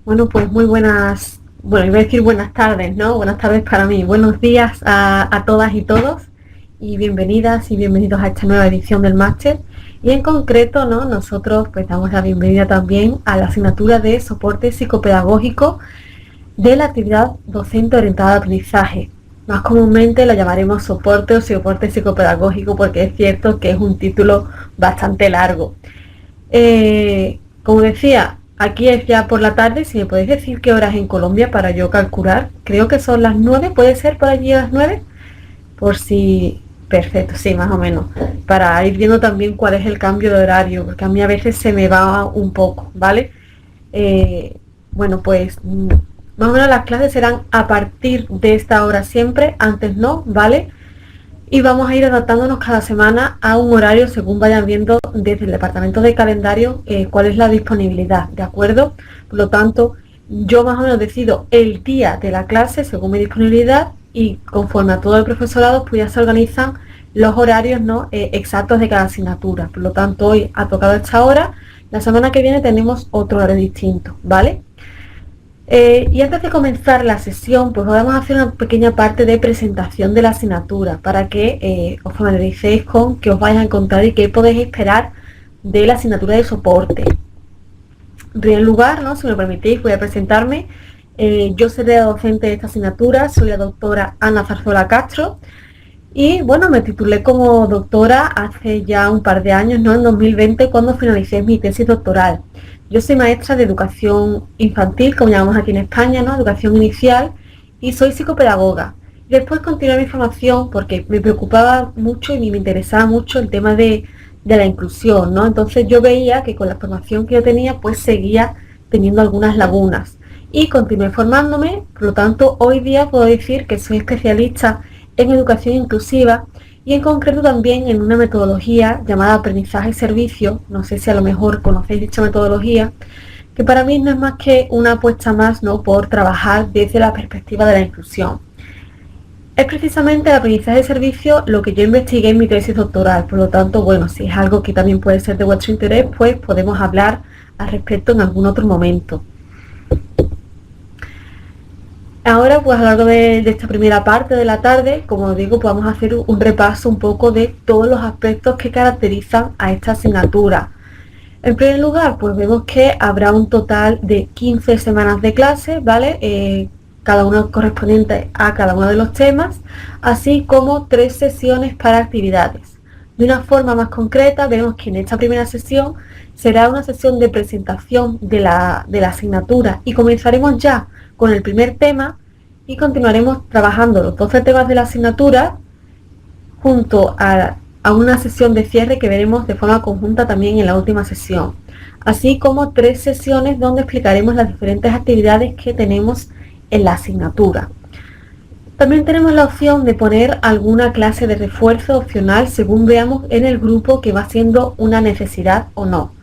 Bueno, pues muy buenas, bueno, iba a decir buenas tardes, ¿no? Buenas tardes para mí. Buenos días a todas y todos y bienvenidas y bienvenidos a esta nueva edición del máster. Y en concreto, ¿no? Nosotros pues damos la bienvenida también a la asignatura de soporte psicopedagógico de la actividad docente orientada al aprendizaje. Más comúnmente lo llamaremos soporte o soporte psicopedagógico porque es cierto que es un título bastante largo. Como decía, aquí es ya por la tarde. Si me podéis decir qué horas en Colombia para yo calcular. Creo que son las 9, puede ser por allí a las 9. Por si... Perfecto, sí, más o menos. Para ir viendo también cuál es el cambio de horario, porque a mí a veces se me va un poco, ¿vale? Bueno, pues más o menos las clases serán a partir de esta hora siempre, antes no, ¿vale? Y vamos a ir adaptándonos cada semana a un horario según vayan viendo desde el departamento de calendario cuál es la disponibilidad, ¿de acuerdo? Por lo tanto, yo más o menos decido el día de la clase según mi disponibilidad y conforme a todo el profesorado pues ya se organizan los horarios, ¿no? Exactos de cada asignatura. Por lo tanto, hoy ha tocado esta hora, la semana que viene tenemos otro horario distinto, ¿vale? Y antes de comenzar la sesión, pues vamos a hacer una pequeña parte de presentación de la asignatura para que os familiaricéis con qué os vais a encontrar y qué podéis esperar de la asignatura de soporte. En primer lugar, ¿no? Si me lo permitís, voy a presentarme. Yo seré la docente de esta asignatura, soy la doctora Ana Zarzuela Castro y bueno, me titulé como doctora hace ya un par de años, ¿no? En 2020, cuando finalicé mi tesis doctoral. Yo soy maestra de educación infantil, como llamamos aquí en España, ¿no? Educación inicial, y soy psicopedagoga. Después continué mi formación porque me preocupaba mucho y me interesaba mucho el tema de la inclusión, ¿no? Entonces yo veía que con la formación que yo tenía, pues seguía teniendo algunas lagunas. Y continué formándome, por lo tanto, hoy día puedo decir que soy especialista en educación inclusiva y en concreto también en una metodología llamada aprendizaje y servicio. No sé si a lo mejor conocéis dicha metodología, que para mí no es más que una apuesta más, ¿no? Por trabajar desde la perspectiva de la inclusión. Es precisamente el aprendizaje y servicio lo que yo investigué en mi tesis doctoral. Por lo tanto, bueno, si es algo que también puede ser de vuestro interés, pues podemos hablar al respecto en algún otro momento. Ahora, pues a lo largo de esta primera parte de la tarde, como os digo, pues vamos a hacer un repaso un poco de todos los aspectos que caracterizan a esta asignatura. En primer lugar, pues vemos que habrá un total de 15 semanas de clase, ¿vale? Cada una correspondiente a cada uno de los temas, así como 3 sesiones para actividades. De una forma más concreta, vemos que en esta primera sesión será una sesión de presentación de la asignatura y comenzaremos ya con el primer tema y continuaremos trabajando los 12 temas de la asignatura junto a una sesión de cierre que veremos de forma conjunta también en la última sesión, así como 3 sesiones donde explicaremos las diferentes actividades que tenemos en la asignatura. También tenemos la opción de poner alguna clase de refuerzo opcional según veamos en el grupo que va siendo una necesidad o no.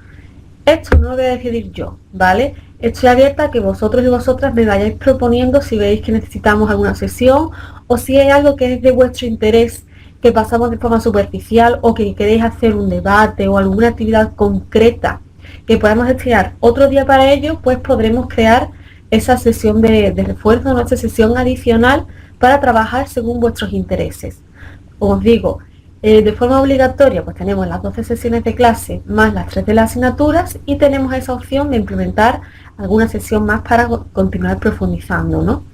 Esto no lo voy a decidir yo, ¿vale? Estoy abierta a que vosotros y vosotras me vayáis proponiendo si veis que necesitamos alguna sesión o si hay algo que es de vuestro interés que pasamos de forma superficial o que queréis hacer un debate o alguna actividad concreta que podamos destinar otro día para ello, pues podremos crear esa sesión de refuerzo, nuestra sesión adicional para trabajar según vuestros intereses. Os digo, de forma obligatoria pues tenemos las 12 sesiones de clase más las 3 de las asignaturas y tenemos esa opción de implementar alguna sesión más para continuar profundizando, ¿no?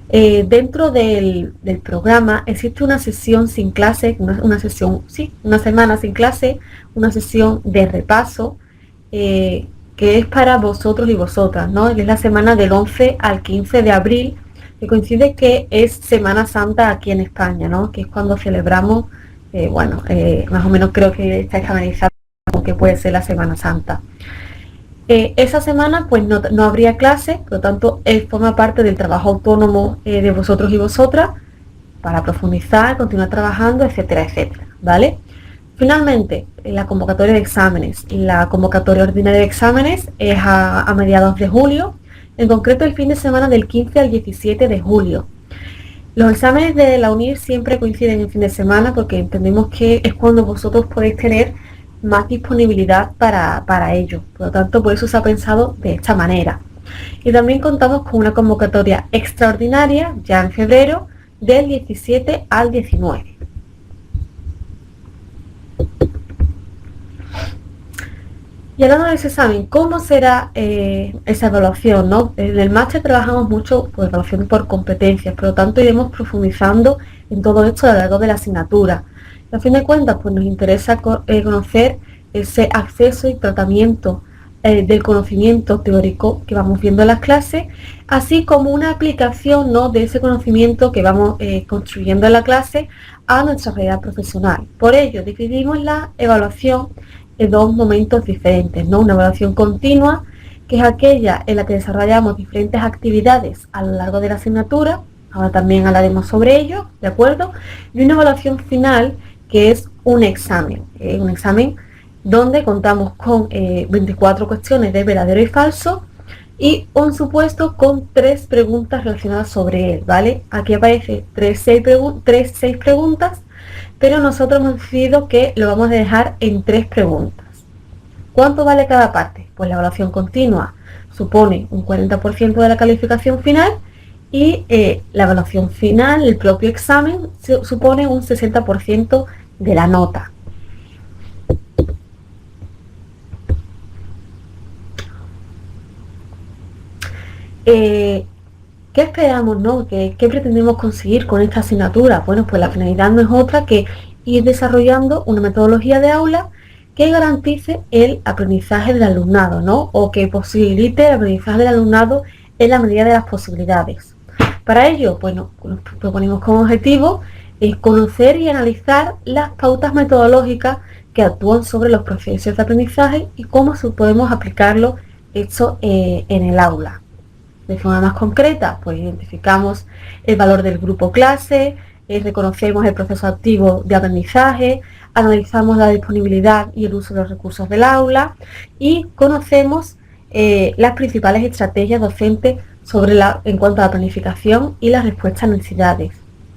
Dentro del programa existe una sesión sin clase, una sesión, sí, una semana sin clase, una sesión de repaso que es para vosotros y vosotras, ¿no? Es la semana del 11 al 15 de abril, que coincide que es Semana Santa aquí en España, ¿no? Que es cuando celebramos, más o menos creo que estáis familiarizados con que puede ser la Semana Santa. Esa semana pues no habría clase, por lo tanto forma parte del trabajo autónomo de vosotros y vosotras para profundizar, continuar trabajando, etcétera, etcétera, ¿vale? Finalmente, la convocatoria de exámenes. La convocatoria ordinaria de exámenes es a mediados de julio, en concreto el fin de semana del 15 al 17 de julio. Los exámenes de la UNIR siempre coinciden en fin de semana porque entendemos que es cuando vosotros podéis tener más disponibilidad para ello. Por lo tanto, por eso se ha pensado de esta manera. Y también contamos con una convocatoria extraordinaria ya en febrero del 17 al 19. Y hablando de ese examen, ¿cómo será esa evaluación, ¿no? En el máster trabajamos mucho pues, evaluación por competencias, por lo tanto iremos profundizando en todo esto a lo largo de la asignatura. Y a fin de cuentas, pues nos interesa conocer ese acceso y tratamiento del conocimiento teórico que vamos viendo en las clases, así como una aplicación, ¿no? De ese conocimiento que vamos construyendo en la clase a nuestra realidad profesional. Por ello, dividimos la evaluación en dos momentos diferentes, ¿no? Una evaluación continua, que es aquella en la que desarrollamos diferentes actividades a lo largo de la asignatura, ahora también hablaremos sobre ello, ¿de acuerdo? Y una evaluación final, que es un examen donde contamos con 24 cuestiones de verdadero y falso y un supuesto con 3 preguntas relacionadas sobre él, ¿vale? Aquí aparece 6 preguntas, pero nosotros hemos decidido que lo vamos a dejar en 3 preguntas. ¿Cuánto vale cada parte? Pues la evaluación continua supone un 40% de la calificación final y la evaluación final, el propio examen, supone un 60% de la nota. ¿Qué esperamos, no? ¿Qué pretendemos conseguir con esta asignatura? Bueno, pues la finalidad no es otra que ir desarrollando una metodología de aula que garantice el aprendizaje del alumnado, ¿no? O que posibilite el aprendizaje del alumnado en la medida de las posibilidades. Para ello, bueno, nos proponemos como objetivo conocer y analizar las pautas metodológicas que actúan sobre los procesos de aprendizaje y cómo podemos aplicarlo esto en el aula. De forma más concreta, pues identificamos el valor del grupo clase, reconocemos el proceso activo de aprendizaje, analizamos la disponibilidad y el uso de los recursos del aula y conocemos las principales estrategias docentes en cuanto a la planificación y la respuesta a necesidades.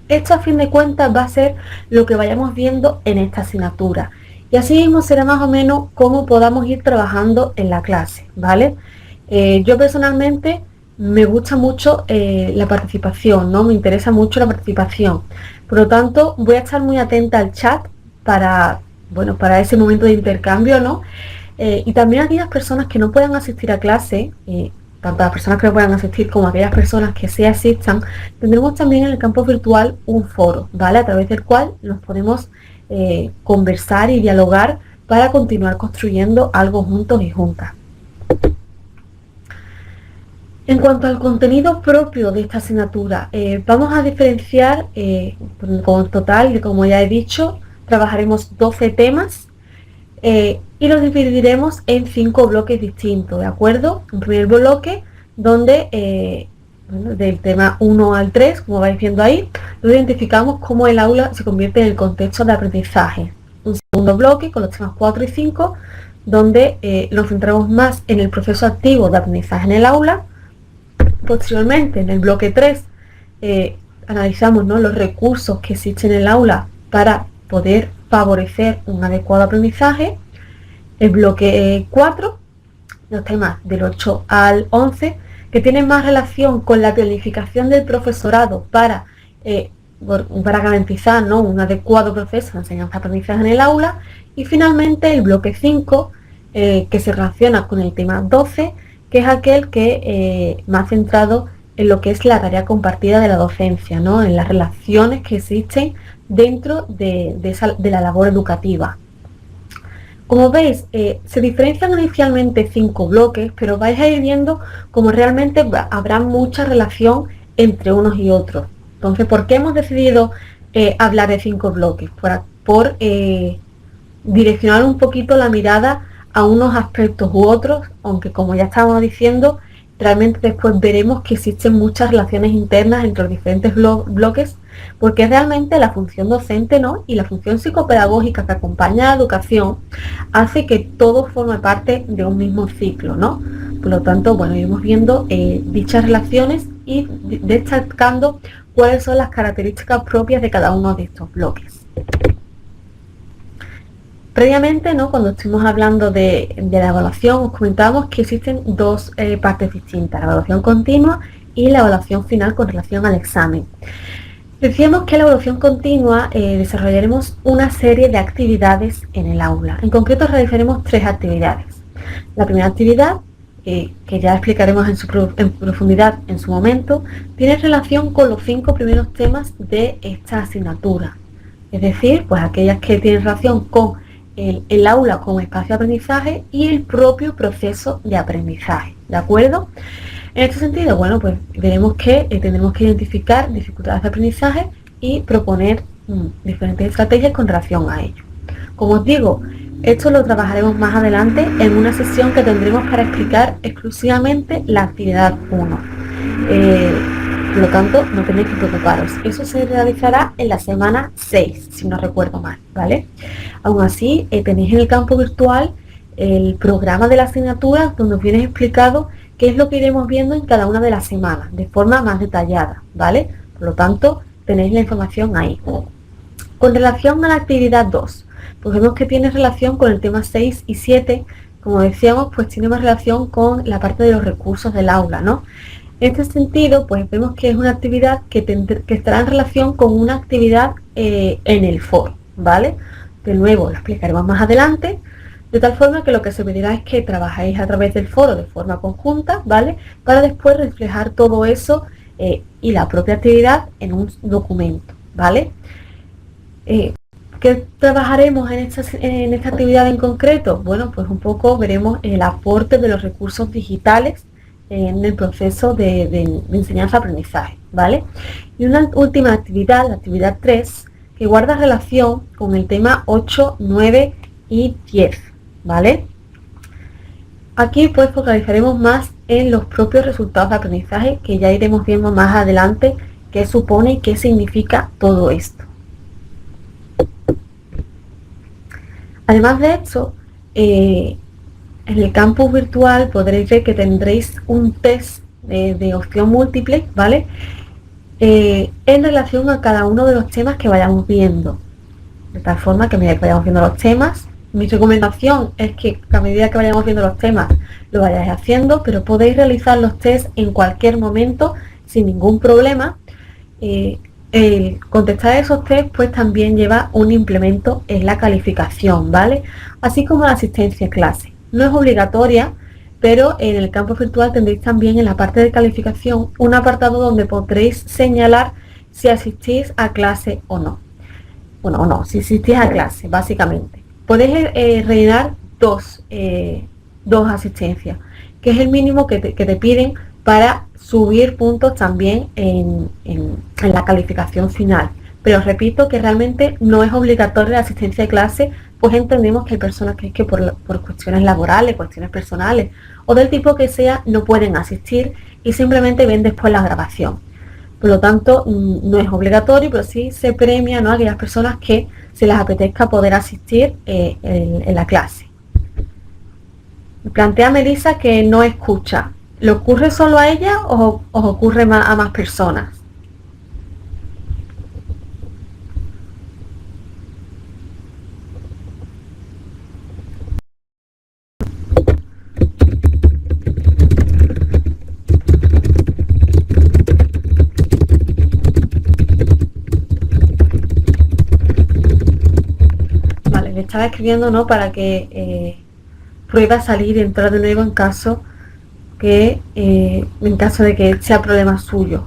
Esto a fin de cuentas va a ser lo que vayamos viendo en esta asignatura y así mismo será más o menos cómo podamos ir trabajando en la clase, ¿vale? Yo personalmente me gusta mucho la participación, ¿no? Me interesa mucho la participación. Por lo tanto, voy a estar muy atenta al chat para ese momento de intercambio, ¿no? Y también aquellas personas que no puedan asistir a clase, tanto las personas que no puedan asistir como aquellas personas que sí asistan, tendremos también en el campus virtual un foro, ¿vale? A través del cual nos podemos conversar y dialogar para continuar construyendo algo juntos y juntas. En cuanto al contenido propio de esta asignatura, vamos a diferenciar con total, como ya he dicho, trabajaremos 12 temas y los dividiremos en 5 bloques distintos, ¿de acuerdo? Un primer bloque donde del tema 1 al 3, como vais viendo ahí, lo identificamos cómo el aula se convierte en el contexto de aprendizaje. Un segundo bloque con los temas 4 y 5, donde nos centramos más en el proceso activo de aprendizaje en el aula. Posteriormente, en el bloque 3, analizamos, ¿no?, los recursos que existen en el aula para poder favorecer un adecuado aprendizaje. El bloque 4, los temas del 8 al 11, que tienen más relación con la planificación del profesorado para garantizar, ¿no?, un adecuado proceso de enseñanza-aprendizaje en el aula. Y finalmente el bloque 5, que se relaciona con el tema 12, que es aquel que más centrado en lo que es la tarea compartida de la docencia, ¿no?, en las relaciones que existen dentro de la labor educativa. Como veis, se diferencian inicialmente 5 bloques, pero vais a ir viendo cómo realmente habrá mucha relación entre unos y otros. Entonces, ¿por qué hemos decidido hablar de 5 bloques? Por direccionar un poquito la mirada a unos aspectos u otros, aunque como ya estábamos diciendo, realmente después veremos que existen muchas relaciones internas entre los diferentes bloques, porque realmente la función docente, ¿no?, y la función psicopedagógica que acompaña a la educación hace que todo forme parte de un mismo ciclo, ¿no? Por lo tanto, bueno, iremos viendo dichas relaciones y destacando cuáles son las características propias de cada uno de estos bloques. Previamente, ¿no? Cuando estuvimos hablando de la evaluación, os comentábamos que existen dos partes distintas, la evaluación continua y la evaluación final con relación al examen. Decíamos que en la evaluación continua desarrollaremos una serie de actividades en el aula. En concreto realizaremos 3 actividades. La primera actividad, que ya explicaremos en profundidad en su momento, tiene relación con los 5 primeros temas de esta asignatura. Es decir, pues aquellas que tienen relación con el aula como espacio de aprendizaje y el propio proceso de aprendizaje, ¿de acuerdo? En este sentido, bueno, pues veremos que tendremos que identificar dificultades de aprendizaje y proponer diferentes estrategias con relación a ello. Como os digo, esto lo trabajaremos más adelante en una sesión que tendremos para explicar exclusivamente la actividad 1. Por lo tanto, no tenéis que preocuparos. Eso se realizará en la semana 6, si no recuerdo mal, ¿vale? Aún así, tenéis en el campo virtual el programa de la asignatura donde os viene explicado qué es lo que iremos viendo en cada una de las semanas, de forma más detallada, ¿vale? Por lo tanto, tenéis la información ahí. Con relación a la actividad 2, pues vemos que tiene relación con el tema 6 y 7, como decíamos, pues tiene más relación con la parte de los recursos del aula, ¿no? En este sentido, pues vemos que es una actividad que estará en relación con una actividad en el foro, ¿vale? De nuevo, lo explicaremos más adelante, de tal forma que lo que se pedirá es que trabajáis a través del foro de forma conjunta, ¿vale? Para después reflejar todo eso y la propia actividad en un documento, ¿vale? ¿Qué trabajaremos en esta actividad en concreto? Bueno, pues un poco veremos el aporte de los recursos digitales en el proceso de enseñanza-aprendizaje, ¿vale? Y una última actividad, la actividad 3, que guarda relación con el tema 8, 9 y 10, ¿vale? Aquí pues focalizaremos más en los propios resultados de aprendizaje, que ya iremos viendo más adelante qué supone y qué significa todo esto. Además de esto, en el campus virtual podréis ver que tendréis un test de opción múltiple, ¿vale? En relación a cada uno de los temas que vayamos viendo. De tal forma que a medida que vayamos viendo los temas, mi recomendación es que a medida que vayamos viendo los temas lo vayáis haciendo, pero podéis realizar los tests en cualquier momento sin ningún problema. El contestar esos test pues también lleva un implemento en la calificación, ¿vale? Así como la asistencia a clase. No es obligatoria, pero en el campo virtual tendréis también en la parte de calificación un apartado donde podréis señalar si asistís a clase o no. Bueno, o no, si asistís a clase, básicamente. Podéis rellenar dos asistencias, que es el mínimo que te piden para subir puntos también en la calificación final. Pero os repito que realmente no es obligatoria la asistencia de clase, pues entendemos que hay personas que por cuestiones laborales, cuestiones personales o del tipo que sea, no pueden asistir y simplemente ven después la grabación. Por lo tanto, no es obligatorio, pero sí se premia, ¿no?, a aquellas personas que se les apetezca poder asistir en la clase. Plantea Melissa que no escucha. ¿Le ocurre solo a ella o os ocurre a más personas? Vale, le estaba escribiendo, ¿no?, para que pruebe a salir y entrar de nuevo en caso de que sea problema suyo.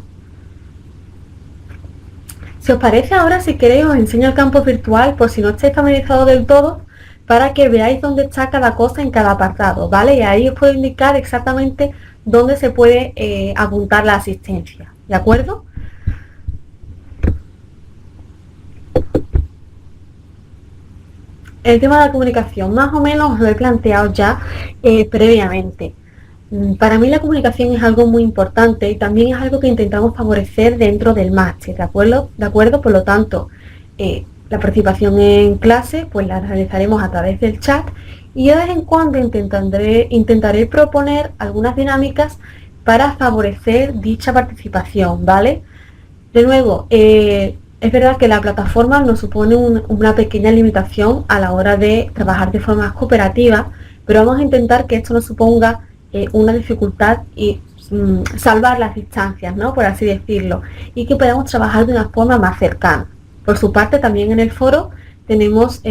Si os parece, ahora si queréis os enseño el campo virtual por si no estáis familiarizados del todo, para que veáis dónde está cada cosa en cada apartado, ¿vale? Y ahí os puedo indicar exactamente dónde se puede apuntar la asistencia, ¿de acuerdo? El tema de la comunicación, más o menos os lo he planteado ya previamente. Para mí la comunicación es algo muy importante y también es algo que intentamos favorecer dentro del máster, ¿de acuerdo? Por lo tanto, la participación en clase pues la realizaremos a través del chat y de vez en cuando intentaré proponer algunas dinámicas para favorecer dicha participación, ¿vale? De nuevo, el Es verdad que la plataforma nos supone una pequeña limitación a la hora de trabajar de forma cooperativa, pero vamos a intentar que esto no suponga una dificultad y salvar las distancias, ¿no? Por así decirlo, y que podamos trabajar de una forma más cercana. Por su parte, también en el foro tenemos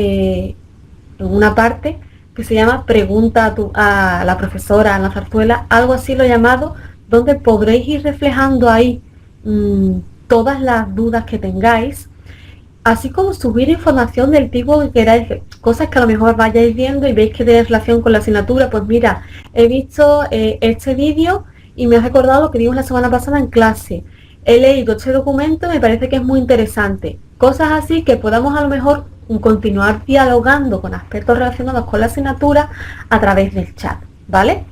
una parte que se llama Pregunta a la profesora Ana Zarzuela, algo así lo he llamado, donde podréis ir reflejando ahí todas las dudas que tengáis, así como subir información del tipo que queráis, cosas que a lo mejor vayáis viendo y veis que tiene relación con la asignatura. Pues mira, he visto este vídeo y me ha recordado lo que vimos la semana pasada en clase. He leído este documento, me parece que es muy interesante. Cosas así que podamos a lo mejor continuar dialogando con aspectos relacionados con la asignatura a través del chat, ¿vale?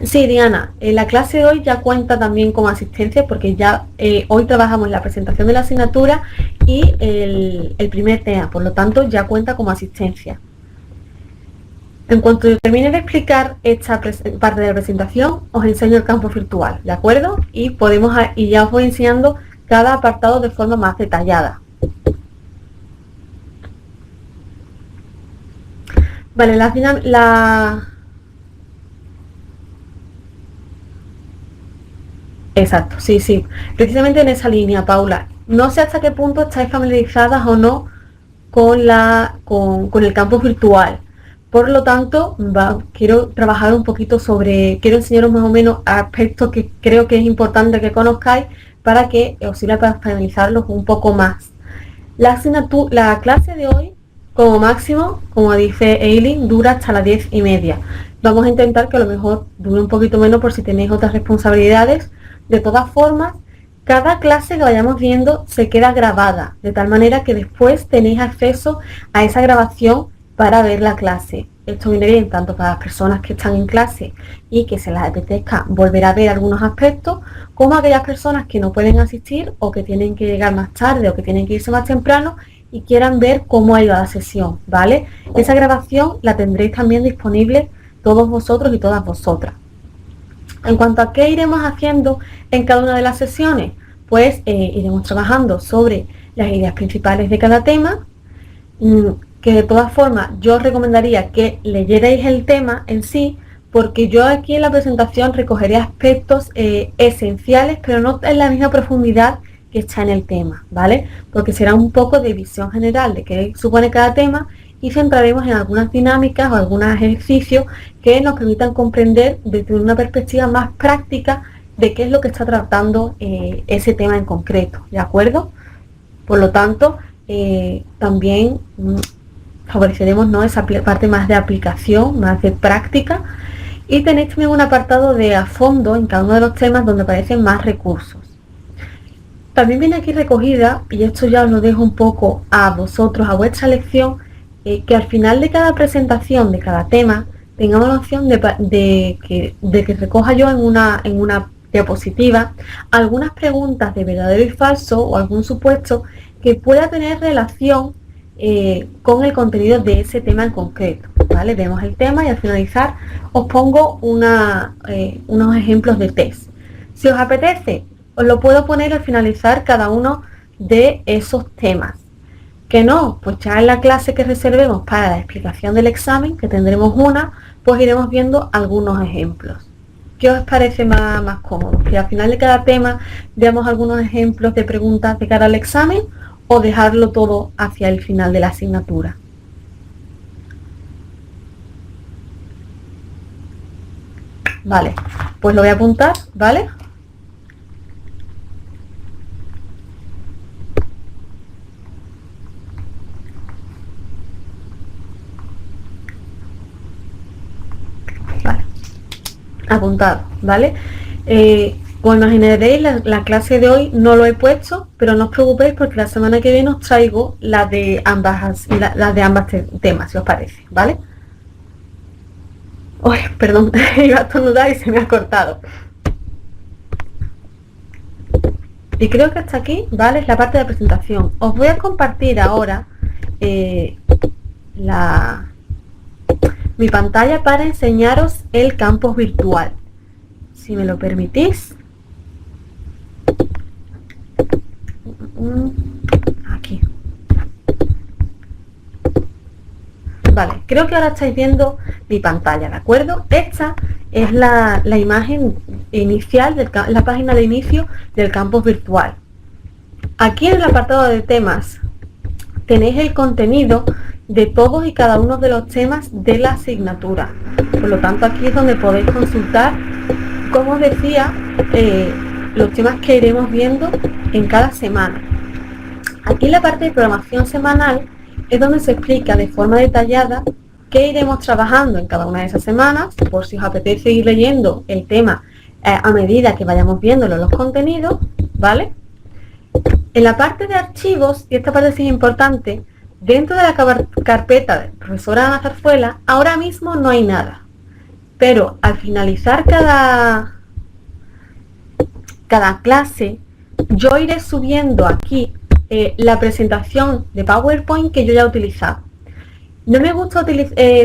Sí, Diana, la clase de hoy ya cuenta también como asistencia porque ya hoy trabajamos la presentación de la asignatura y el primer tema, por lo tanto ya cuenta como asistencia. En cuanto termine de explicar esta parte de la presentación, os enseño el campo virtual, ¿de acuerdo? Y ya os voy enseñando cada apartado de forma más detallada. Vale, Exacto, sí, sí. Precisamente en esa línea, Paula. No sé hasta qué punto estáis familiarizadas o no con el campus virtual. Por lo tanto, quiero trabajar un poquito quiero enseñaros más o menos aspectos que creo que es importante que conozcáis para que os sirva para finalizarlos un poco más. La clase de hoy, como máximo, como dice Eileen, dura hasta las 10:30. Vamos a intentar que a lo mejor dure un poquito menos por si tenéis otras responsabilidades. De todas formas, cada clase que vayamos viendo se queda grabada, de tal manera que después tenéis acceso a esa grabación para ver la clase. Esto viene bien tanto para las personas que están en clase y que se les apetezca volver a ver algunos aspectos, como aquellas personas que no pueden asistir o que tienen que llegar más tarde o que tienen que irse más temprano y quieran ver cómo ha ido la sesión, ¿vale? Esa grabación la tendréis también disponible todos vosotros y todas vosotras. En cuanto a qué iremos haciendo en cada una de las sesiones, pues iremos trabajando sobre las ideas principales de cada tema, que de todas formas yo os recomendaría que leyerais el tema en sí, porque yo aquí en la presentación recogeré aspectos esenciales, pero no en la misma profundidad que está en el tema, ¿vale? Porque será un poco de visión general de qué supone cada tema y centraremos en algunas dinámicas o algunos ejercicios que nos permitan comprender desde una perspectiva más práctica de qué es lo que está tratando ese tema en concreto, ¿de acuerdo? Por lo tanto, también favoreceremos, ¿no?, esa parte más de aplicación, más de práctica, y tenéis también un apartado de a fondo en cada uno de los temas donde aparecen más recursos. También viene aquí recogida, y esto ya os lo dejo un poco a vosotros, a vuestra elección, que al final de cada presentación de cada tema tengamos la opción de que recoja yo en una diapositiva algunas preguntas de verdadero y falso o algún supuesto que pueda tener relación con el contenido de ese tema en concreto, ¿vale? Vemos el tema y al finalizar os pongo unos ejemplos de test. Si os apetece, os lo puedo poner al finalizar cada uno de esos temas. Que no, pues ya en la clase que reservemos para la explicación del examen, que tendremos una, pues iremos viendo algunos ejemplos. ¿Qué os parece más cómodo? ¿Que al final de cada tema veamos algunos ejemplos de preguntas de cara al examen o dejarlo todo hacia el final de la asignatura? Vale, pues lo voy a apuntar, ¿vale? Apuntado, ¿vale? Como imaginaréis, la clase de hoy no lo he puesto, pero no os preocupéis porque la semana que viene os traigo las de ambas temas, si os parece, ¿vale? Uy, perdón, iba a estornudar y se me ha cortado. Y creo que hasta aquí, ¿vale? Es la parte de la presentación. Os voy a compartir ahora mi pantalla para enseñaros el campus virtual. Si me lo permitís. Aquí. Vale, creo que ahora estáis viendo mi pantalla, ¿de acuerdo? Esta es la imagen inicial, la página de inicio del campus virtual. Aquí en el apartado de temas tenéis el contenido de todos y cada uno de los temas de la asignatura. Por lo tanto, aquí es donde podéis consultar, como os decía, los temas que iremos viendo en cada semana. Aquí en la parte de programación semanal es donde se explica de forma detallada qué iremos trabajando en cada una de esas semanas, por si os apetece ir leyendo el tema a medida que vayamos viéndolo los contenidos, ¿vale? En la parte de archivos, y esta parte sí es importante, dentro de la carpeta de profesora Ana Zarzuela, ahora mismo no hay nada. Pero al finalizar cada clase, yo iré subiendo aquí la presentación de PowerPoint que yo ya he utilizado. No me gusta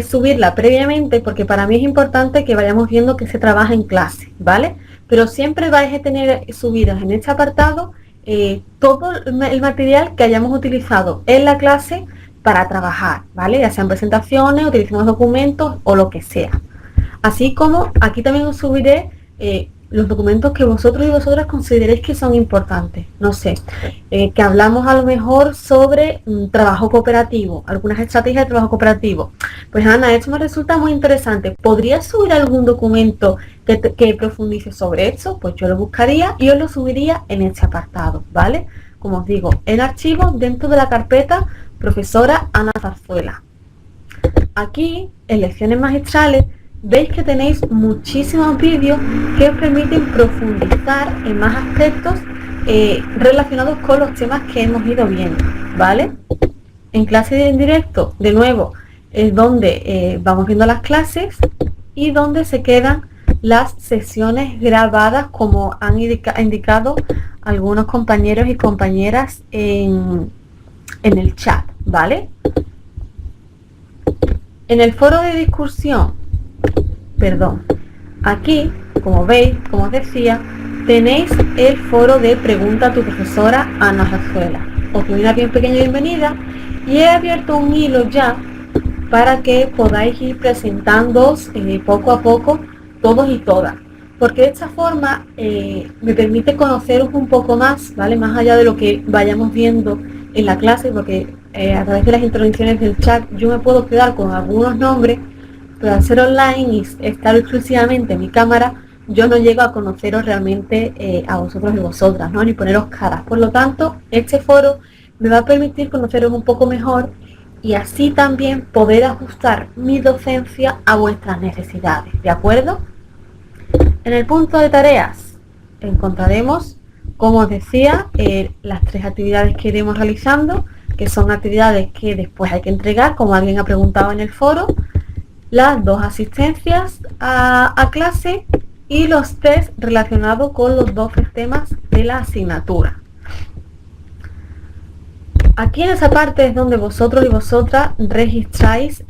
subirla previamente porque para mí es importante que vayamos viendo que se trabaja en clase, ¿vale? Pero siempre vais a tener subidas en este apartado todo el material que hayamos utilizado en la clase para trabajar, ¿vale? Ya sean presentaciones, utilicemos documentos o lo que sea. Así como aquí también os subiré los documentos que vosotros y vosotras consideréis que son importantes. No sé, que hablamos a lo mejor sobre trabajo cooperativo, algunas estrategias de trabajo cooperativo. Pues Ana, esto me resulta muy interesante. ¿Podrías subir algún documento que profundice sobre esto? Pues yo lo buscaría y os lo subiría en este apartado, ¿vale? Como os digo, en archivos dentro de la carpeta profesora Ana Zarzuela. Aquí, en lecciones magistrales, veis que tenéis muchísimos vídeos que os permiten profundizar en más aspectos relacionados con los temas que hemos ido viendo, ¿vale? En clase en directo, de nuevo, es donde vamos viendo las clases y donde se quedan las sesiones grabadas, como han indicado algunos compañeros y compañeras en el chat, ¿vale? En el foro de discusión, aquí, como veis, como os decía, tenéis el foro de Pregunta a tu profesora Ana Zarzuela. Os doy una bien pequeña bienvenida y he abierto un hilo ya para que podáis ir presentándoos poco a poco todos y todas, porque de esta forma me permite conoceros un poco más, ¿vale? Más allá de lo que vayamos viendo en la clase, porque a través de las intervenciones del chat yo me puedo quedar con algunos nombres, pero al ser online y estar exclusivamente en mi cámara, yo no llego a conoceros realmente a vosotros y vosotras, ¿no? Ni poneros caras. Por lo tanto, este foro me va a permitir conoceros un poco mejor y así también poder ajustar mi docencia a vuestras necesidades, ¿de acuerdo? En el punto de tareas encontraremos, como os decía, las 3 actividades que iremos realizando, que son actividades que después hay que entregar, como alguien ha preguntado en el foro, las 2 asistencias a clase y los test relacionados con los 12 temas de la asignatura. Aquí en esa parte es donde vosotros y vosotras registráis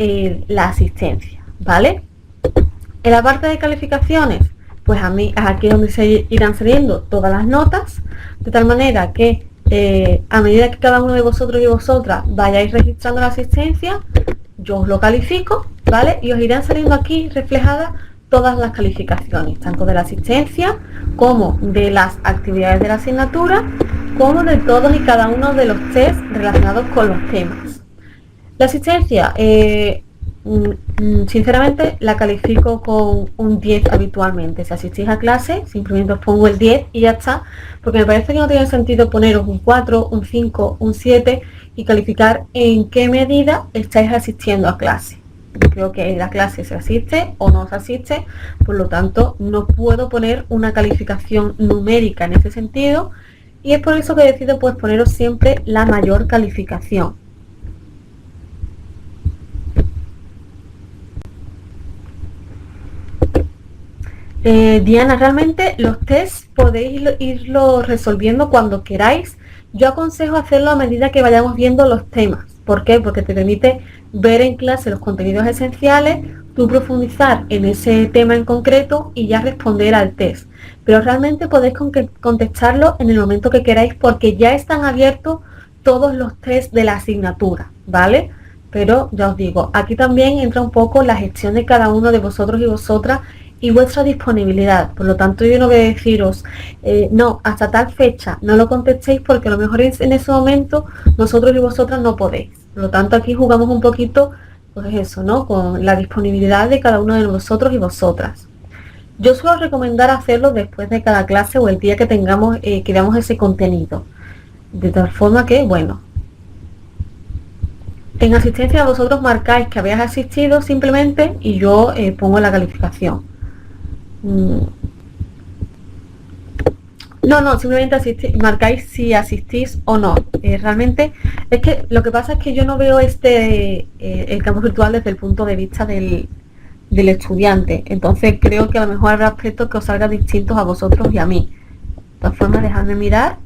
la asistencia, ¿vale? En la parte de calificaciones, pues aquí es donde se irán saliendo todas las notas, de tal manera que a medida que cada uno de vosotros y vosotras vayáis registrando la asistencia, yo os lo califico, ¿vale? Y os irán saliendo aquí reflejadas todas las calificaciones, tanto de la asistencia como de las actividades de la asignatura, como de todos y cada uno de los test relacionados con los temas. La asistencia, sinceramente, la califico con un 10 habitualmente. Si asistís a clase, simplemente os pongo el 10 y ya está, porque me parece que no tiene sentido poneros un 4, un 5, un 7 y calificar en qué medida estáis asistiendo a clase. Creo que la clase se asiste o no se asiste, por lo tanto no puedo poner una calificación numérica en ese sentido, y es por eso que decido pues poneros siempre la mayor calificación. Diana, realmente los tests podéis irlo resolviendo cuando queráis. Yo aconsejo hacerlo a medida que vayamos viendo los temas, ¿Por qué? Porque te permite ver en clase los contenidos esenciales, tú profundizar en ese tema en concreto y ya responder al test. Pero realmente podéis contestarlo en el momento que queráis porque ya están abiertos todos los test de la asignatura, ¿vale? Pero ya os digo, aquí también entra un poco la gestión de cada uno de vosotros y vosotras y vuestra disponibilidad. Por lo tanto, yo no voy a deciros, no, hasta tal fecha no lo contestéis porque a lo mejor en ese momento vosotros y vosotras no podéis. Por lo tanto, aquí jugamos un poquito, pues eso, ¿no? Con la disponibilidad de cada uno de vosotros y vosotras. Yo suelo recomendar hacerlo después de cada clase o el día que tengamos, que veamos ese contenido. De tal forma que, bueno, en asistencia vosotros marcáis que habéis asistido simplemente y yo pongo la calificación. No, simplemente marcáis si asistís o no. Realmente es que lo que pasa es que yo no veo el campus virtual desde el punto de vista del estudiante. Entonces creo que a lo mejor habrá aspectos que os salgan distintos a vosotros y a mí. De todas formas, dejadme mirar.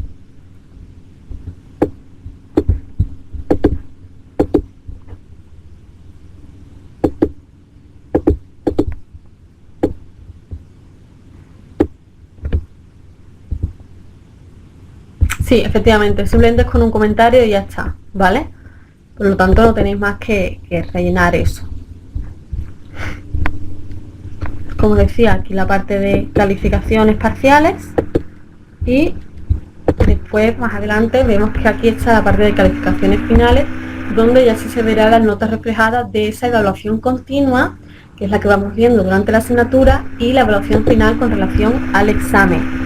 Sí, efectivamente, simplemente es con un comentario y ya está, ¿vale? Por lo tanto, no tenéis más que rellenar eso. Como decía, aquí la parte de calificaciones parciales y después, más adelante, vemos que aquí está la parte de calificaciones finales, donde ya sí se verán las notas reflejadas de esa evaluación continua, que es la que vamos viendo durante la asignatura, y la evaluación final con relación al examen.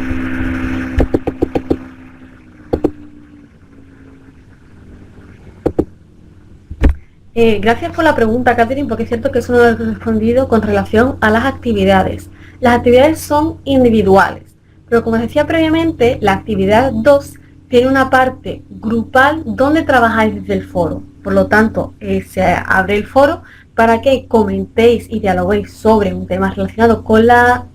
Gracias por la pregunta, Catherine, porque es cierto que eso no lo he respondido con relación a las actividades. Las actividades son individuales, pero como decía previamente, la actividad 2 tiene una parte grupal donde trabajáis desde el foro. Por lo tanto, se abre el foro para que comentéis y dialoguéis sobre un tema relacionado con la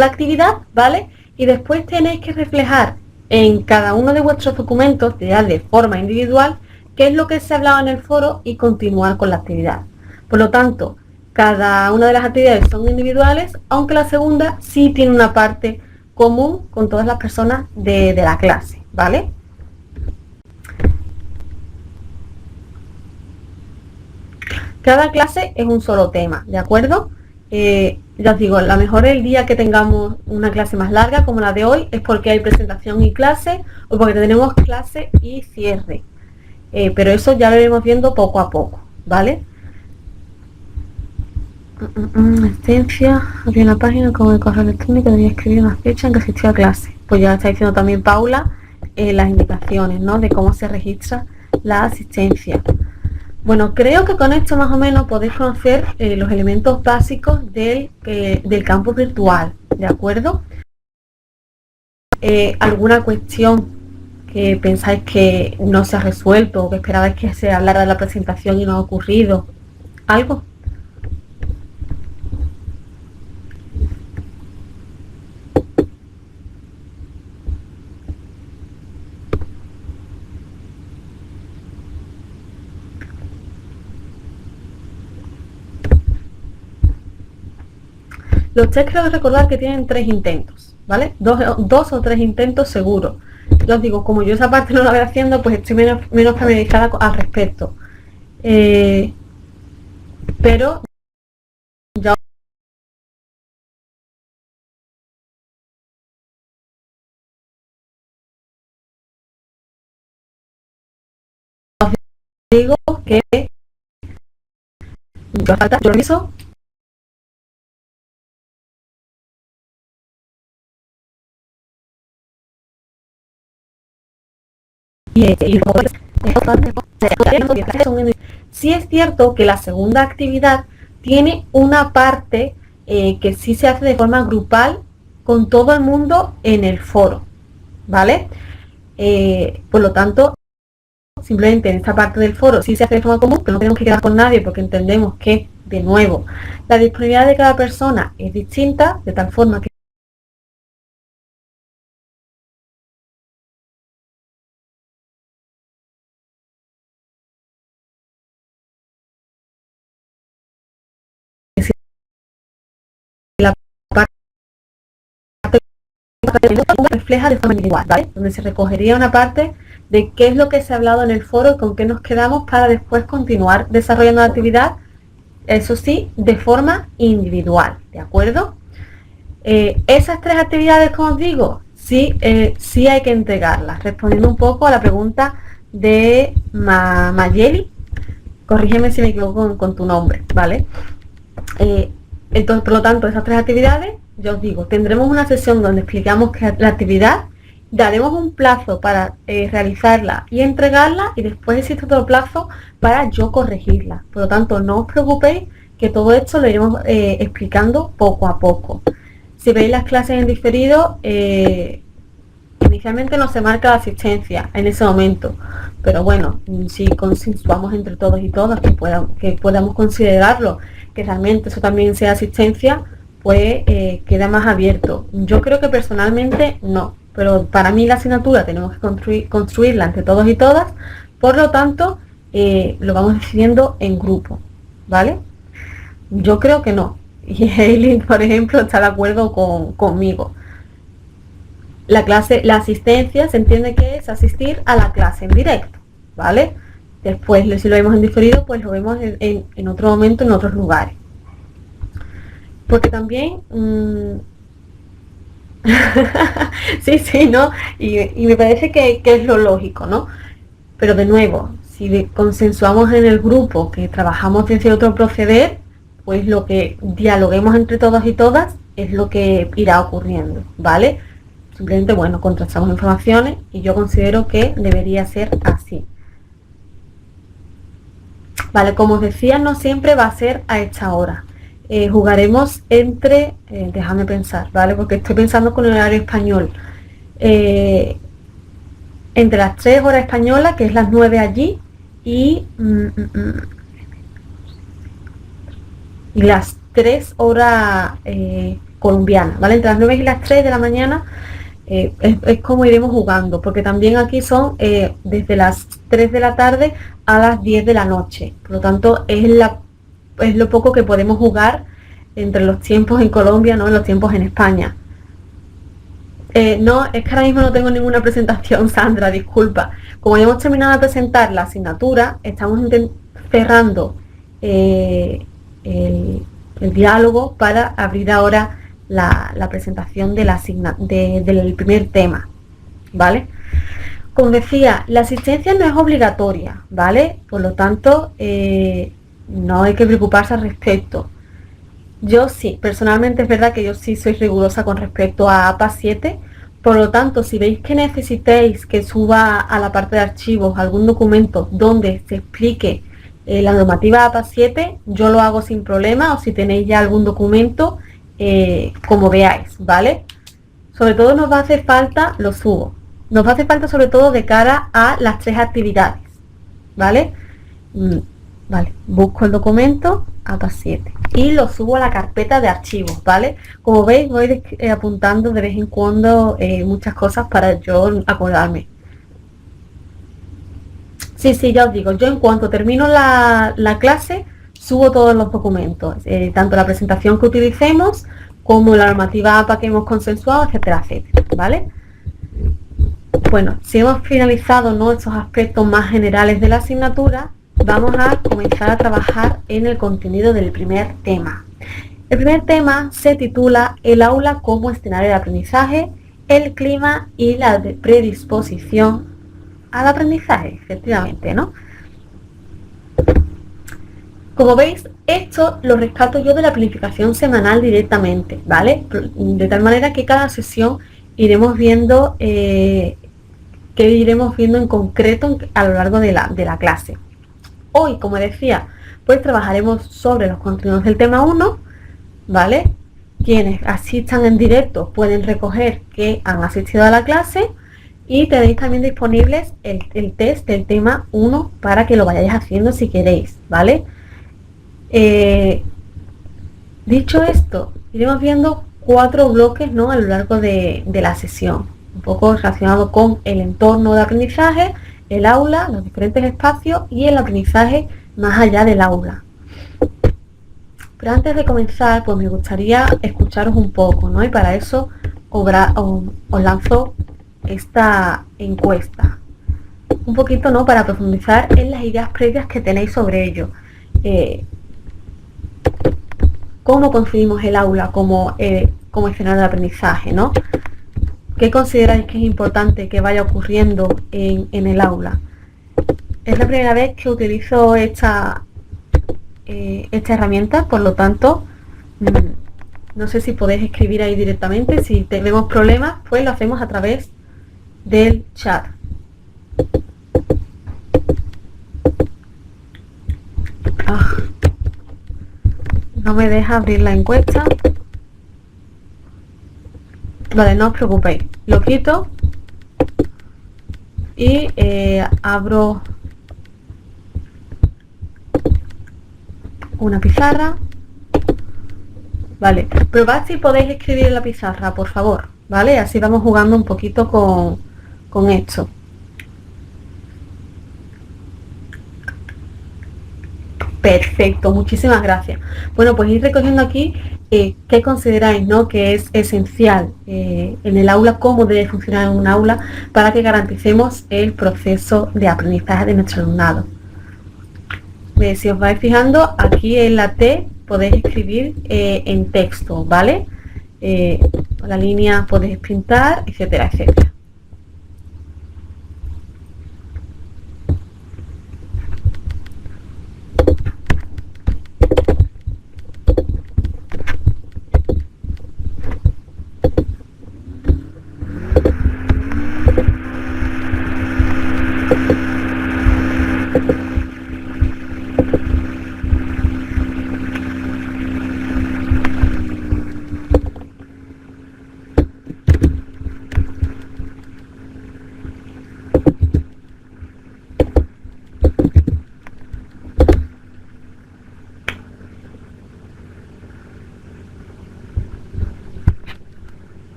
actividad, ¿vale? Y después tenéis que reflejar en cada uno de vuestros documentos, ya de forma individual, qué es lo que se ha hablado en el foro y continuar con la actividad. Por lo tanto, cada una de las actividades son individuales, aunque la segunda sí tiene una parte común con todas las personas de la clase, ¿vale? Cada clase es un solo tema, ¿de acuerdo? Ya os digo, a lo mejor el día que tengamos una clase más larga como la de hoy es porque hay presentación y clase o porque tenemos clase y cierre. Pero eso ya lo iremos viendo poco a poco, ¿vale? Asistencia, había una página con el correo electrónico, debía escribir una fecha en que asistió a clase. Pues ya está diciendo también Paula las indicaciones, ¿no? De cómo se registra la asistencia. Bueno, creo que con esto más o menos podéis conocer los elementos básicos del campus virtual, ¿de acuerdo? ¿Alguna cuestión que pensáis que no se ha resuelto o que esperabais que se hablara de la presentación y no ha ocurrido? ¿Algo? Los test creo recordar que tienen 3 intentos, ¿vale? Dos o 3 intentos seguro. Yo os digo, como yo esa parte no la voy haciendo, pues estoy menos familiarizada al respecto. Pero ya os digo que yo reviso y sí es cierto que la segunda actividad tiene una parte que sí se hace de forma grupal con todo el mundo en el foro, ¿vale? Por lo tanto, simplemente en esta parte del foro sí se hace de forma común, que no tenemos que quedar con nadie porque entendemos que, de nuevo, la disponibilidad de cada persona es distinta, de tal forma que refleja de forma individual, ¿vale? Donde se recogería una parte de qué es lo que se ha hablado en el foro y con qué nos quedamos para después continuar desarrollando la actividad, eso sí, de forma individual, ¿de acuerdo? Esas 3 actividades, como os digo, sí, sí hay que entregarlas, respondiendo un poco a la pregunta de Mayeli, corrígeme si me equivoco con tu nombre, ¿vale? Entonces, por lo tanto, esas 3 actividades, yo os digo, tendremos una sesión donde explicamos que la actividad, daremos un plazo para realizarla y entregarla, y después existe otro plazo para yo corregirla. Por lo tanto, no os preocupéis, que todo esto lo iremos explicando poco a poco. Si veis las clases en diferido, inicialmente no se marca la asistencia en ese momento, pero bueno, si consensuamos entre todos y todas que podamos considerarlo, que realmente eso también sea asistencia, pues queda más abierto. Yo creo que personalmente no, pero para mí la asignatura tenemos que construirla entre todos y todas, por lo tanto lo vamos decidiendo en grupo, ¿vale? Yo creo que no, y Eileen, por ejemplo, está de acuerdo conmigo. La asistencia se entiende que es asistir a la clase en directo, ¿vale? Después, si lo vemos en diferido, pues lo vemos en otro momento, en otros lugares. Porque también... sí, ¿no? Y me parece que es lo lógico, ¿no? Pero de nuevo, si consensuamos en el grupo que trabajamos desde otro proceder, pues lo que dialoguemos entre todos y todas es lo que irá ocurriendo, ¿vale? Simplemente, bueno, contrastamos informaciones y yo considero que debería ser así. Vale, como os decía, no siempre va a ser a esta hora. Jugaremos entre, déjame pensar, ¿vale? Porque estoy pensando con el horario español. Entre las 3 horas españolas, que es las 9 allí, y las 3 horas colombianas, ¿vale? Entre las 9 y las 3 de la mañana es como iremos jugando, porque también aquí son desde las 3 de la tarde a las 10 de la noche. Por lo tanto, es lo poco que podemos jugar entre los tiempos en Colombia, ¿no? En los tiempos en España. No, es que ahora mismo no tengo ninguna presentación, Sandra, disculpa. Como ya hemos terminado de presentar la asignatura, estamos cerrando el diálogo para abrir ahora la presentación del primer tema, ¿vale? Como decía, la asistencia no es obligatoria, ¿vale? Por lo tanto, no hay que preocuparse al respecto. Yo sí, personalmente es verdad que yo sí soy rigurosa con respecto a APA 7, por lo tanto, si veis que necesitéis que suba a la parte de archivos algún documento donde se explique la normativa APA 7, yo lo hago sin problema, o si tenéis ya algún documento, como veáis, ¿vale? Sobre todo nos va a hacer falta, lo subo. Nos va a hacer falta sobre todo de cara a las 3 actividades, ¿vale? Vale, busco el documento APA 7 y lo subo a la carpeta de archivos, ¿vale? Como veis, voy apuntando de vez en cuando muchas cosas para yo acordarme. Sí, ya os digo, yo en cuanto termino la clase, subo todos los documentos, tanto la presentación que utilicemos, como la normativa APA que hemos consensuado, etcétera, etcétera, ¿vale? Bueno, si hemos finalizado, ¿no?, estos aspectos más generales de la asignatura, vamos a comenzar a trabajar en el contenido del primer tema. El primer tema se titula El aula como escenario de aprendizaje, el clima y la predisposición al aprendizaje, efectivamente, ¿no? Como veis, esto lo rescato yo de la planificación semanal directamente, ¿vale? De tal manera que cada sesión iremos viendo en concreto a lo largo de la clase. Hoy, como decía, pues trabajaremos sobre los contenidos del tema 1, ¿vale? Quienes asistan en directo pueden recoger que han asistido a la clase, y tenéis también disponibles el test del tema 1 para que lo vayáis haciendo si queréis, ¿vale? Dicho esto, iremos viendo 4 bloques, ¿no?, a lo largo de la sesión, un poco relacionado con el entorno de aprendizaje, el aula, los diferentes espacios y el aprendizaje más allá del aula. Pero antes de comenzar, pues me gustaría escucharos un poco, ¿no? Y para eso os lanzo esta encuesta. Un poquito, ¿no? Para profundizar en las ideas previas que tenéis sobre ello. ¿Cómo concebimos el aula como escenario de aprendizaje, ¿no? ¿Qué consideráis que es importante que vaya ocurriendo en el aula? Es la primera vez que utilizo esta herramienta, por lo tanto, no sé si podéis escribir ahí directamente. Si tenemos problemas, pues lo hacemos a través del chat. No me deja abrir la encuesta. Vale, no os preocupéis. Lo quito y abro una pizarra. Vale, probad si podéis escribir en la pizarra, por favor. Vale, así vamos jugando un poquito con esto. Perfecto, muchísimas gracias. Bueno, pues ir recogiendo aquí qué consideráis, ¿no?, que es esencial en el aula, cómo debe funcionar en un aula para que garanticemos el proceso de aprendizaje de nuestro alumnado. Si os vais fijando, aquí en la T podéis escribir en texto, ¿vale? La línea podéis pintar, etcétera, etcétera.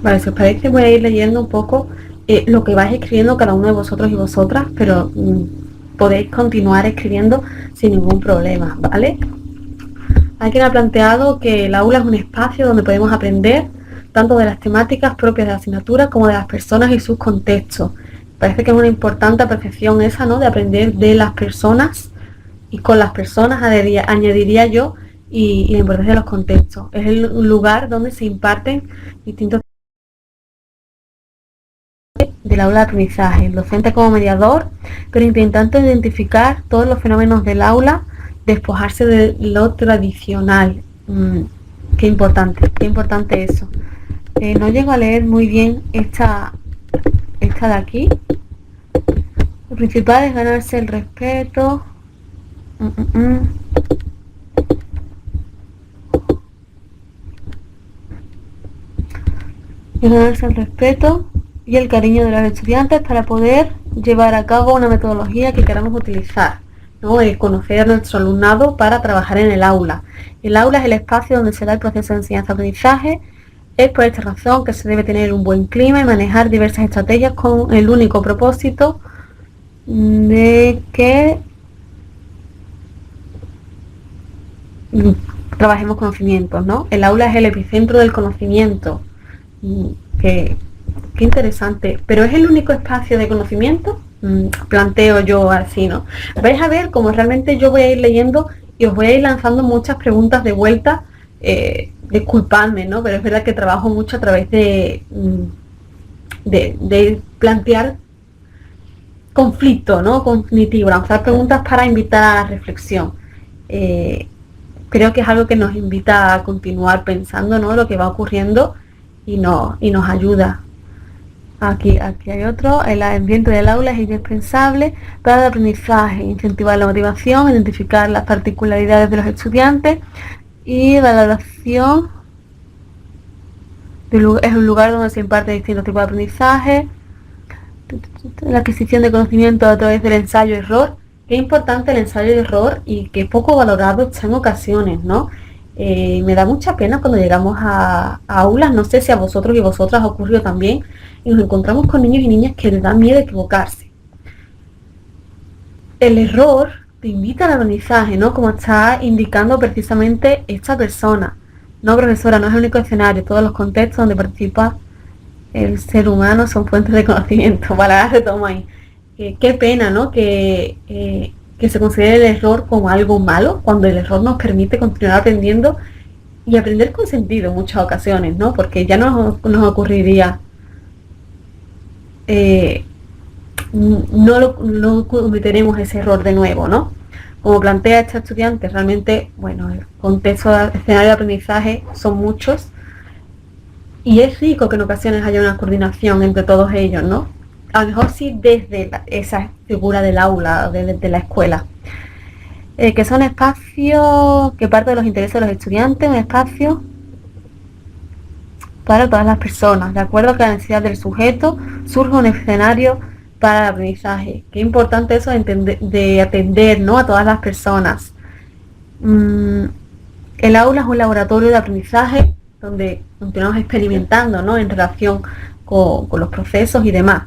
Vale, si os parece voy a ir leyendo un poco lo que vais escribiendo cada uno de vosotros y vosotras, pero podéis continuar escribiendo sin ningún problema, ¿vale? Alguien ha planteado que el aula es un espacio donde podemos aprender tanto de las temáticas propias de la asignatura como de las personas y sus contextos. Parece que es una importante apreciación esa, ¿no?, de aprender de las personas y con las personas, añadiría yo, y la importancia de los contextos. Es el lugar donde se imparten distintos del aula de aprendizaje, el docente como mediador, pero intentando identificar todos los fenómenos del aula, despojarse de lo tradicional. Qué importante eso. No llego a leer muy bien esta de aquí. Lo principal es ganarse el respeto. Es ganarse el respeto y el cariño de los estudiantes para poder llevar a cabo una metodología que queramos utilizar, ¿no? Conocer a nuestro alumnado para trabajar en el aula. El aula es el espacio donde se da el proceso de enseñanza-aprendizaje. Es por esta razón que se debe tener un buen clima y manejar diversas estrategias con el único propósito de que trabajemos conocimientos, ¿no? El aula es el epicentro del conocimiento. Qué interesante. ¿Pero es el único espacio de conocimiento? Planteo yo así, ¿no? Vais a ver cómo realmente yo voy a ir leyendo y os voy a ir lanzando muchas preguntas de vuelta. Disculpadme, ¿no? Pero es verdad que trabajo mucho a través de plantear conflicto, ¿no?, cognitivo, lanzar preguntas para invitar a la reflexión. Creo que es algo que nos invita a continuar pensando, ¿no?, lo que va ocurriendo y nos ayuda. Aquí hay otro. El ambiente del aula es indispensable para el aprendizaje, incentivar la motivación, identificar las particularidades de los estudiantes y valoración. Es un lugar donde se imparte distintos tipos de aprendizaje. La adquisición de conocimiento a través del ensayo-error. Qué importante el ensayo-error y qué poco valorado está en ocasiones, ¿no? Me da mucha pena cuando llegamos a aulas, no sé si a vosotros y vosotras ha ocurrido también, y nos encontramos con niños y niñas que les da miedo equivocarse. El error te invita al aprendizaje, ¿no? Como está indicando precisamente esta persona. No, profesora, no es el único escenario, todos los contextos donde participa el ser humano son fuentes de conocimiento. Para retomo ahí. Qué pena, ¿no? Que se considere el error como algo malo, cuando el error nos permite continuar aprendiendo y aprender con sentido en muchas ocasiones, ¿no? Porque ya nos ocurriría eh, no cometeremos ese error de nuevo, ¿no? Como plantea este estudiante, realmente, bueno, el contexto de escenario de aprendizaje son muchos y es rico que en ocasiones haya una coordinación entre todos ellos, ¿no? A lo mejor sí desde esa figura del aula, desde la escuela. Que son espacios que parte de los intereses de los estudiantes, un espacio para todas las personas, de acuerdo con la necesidad del sujeto, surge un escenario para el aprendizaje. Qué importante eso de atender, ¿no? A todas las personas. El aula es un laboratorio de aprendizaje donde continuamos experimentando, ¿no? En relación con los procesos y demás.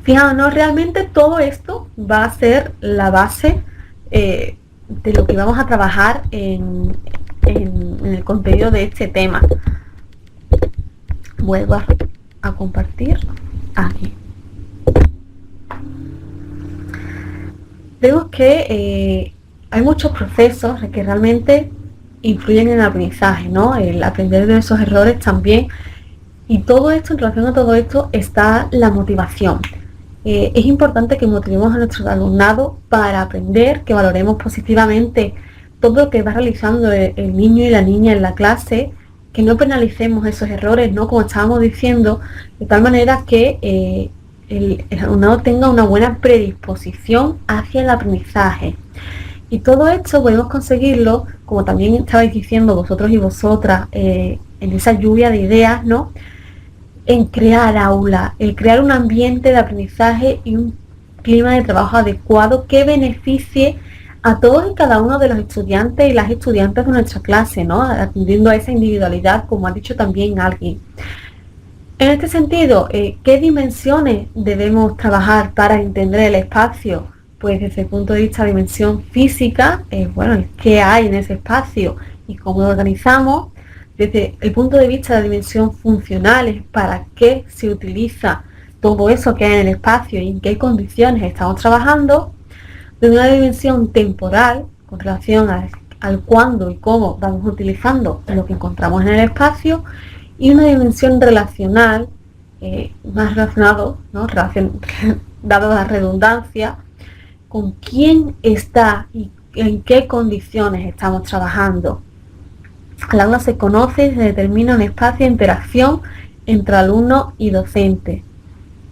Fijaos, ¿no? Realmente todo esto va a ser la base de lo que vamos a trabajar en el contenido de este tema. Vuelvo a compartir aquí. Vemos que hay muchos procesos que realmente influyen en el aprendizaje, ¿no? El aprender de esos errores también. Y todo esto, en relación a todo esto, está la motivación. Es importante que motivemos a nuestro alumnado para aprender, que valoremos positivamente todo lo que va realizando el niño y la niña en la clase, que no penalicemos esos errores, ¿no? Como estábamos diciendo, de tal manera que el alumnado tenga una buena predisposición hacia el aprendizaje. Y todo esto podemos conseguirlo, como también estabais diciendo vosotros y vosotras, en esa lluvia de ideas, ¿no? En crear aula, el crear un ambiente de aprendizaje y un clima de trabajo adecuado que beneficie a todos y cada uno de los estudiantes y las estudiantes de nuestra clase, ¿no? Atendiendo a esa individualidad, como ha dicho también alguien. En este sentido, ¿qué dimensiones debemos trabajar para entender el espacio? Pues desde el punto de vista de dimensión física, bueno, qué hay en ese espacio y cómo lo organizamos. Desde el punto de vista de la dimensión funcional, para qué se utiliza todo eso que hay en el espacio y en qué condiciones estamos trabajando. Desde una dimensión temporal, con relación al cuándo y cómo vamos utilizando lo que encontramos en el espacio, y una dimensión relacional, más relacionado, ¿no? Dado la redundancia, con quién está y en qué condiciones estamos trabajando. El aula se conoce y se determina un espacio de interacción entre alumno y docente.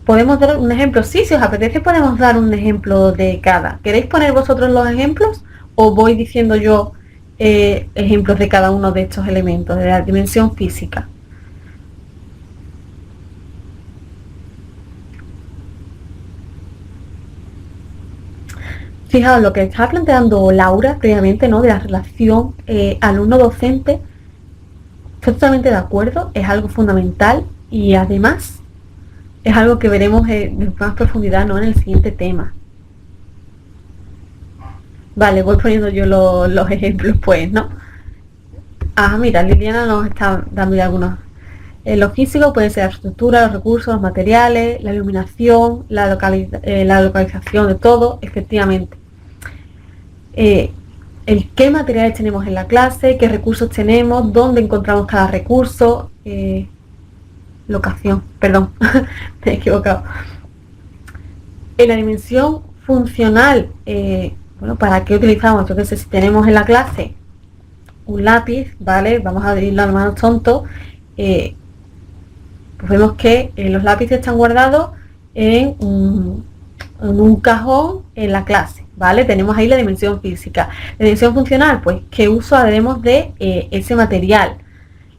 ¿Podemos dar un ejemplo? Sí, si os apetece podemos dar un ejemplo de cada. ¿Queréis poner vosotros los ejemplos o voy diciendo yo ejemplos de cada uno de estos elementos, de la dimensión física? Fijaos, lo que estaba planteando Laura previamente, ¿no? De la relación alumno-docente, totalmente de acuerdo, es algo fundamental y además es algo que veremos en más profundidad, ¿no? En el siguiente tema. Vale, voy poniendo yo los ejemplos, pues, ¿no? Ah, mira, Liliana nos está dando ya algunos. Lo físico puede ser la estructura, los recursos, los materiales, la iluminación, la localización de todo, efectivamente. El qué materiales tenemos en la clase, qué recursos tenemos, dónde encontramos cada recurso, locación, perdón, me he equivocado. En la dimensión funcional, bueno, ¿para qué utilizamos? Yo qué sé, si tenemos en la clase un lápiz, ¿vale? Vamos a abrirlo a mano tonto, pues vemos que los lápices están guardados en un cajón en la clase, ¿vale? Tenemos ahí la dimensión física. La dimensión funcional, pues, ¿qué uso haremos de ese material?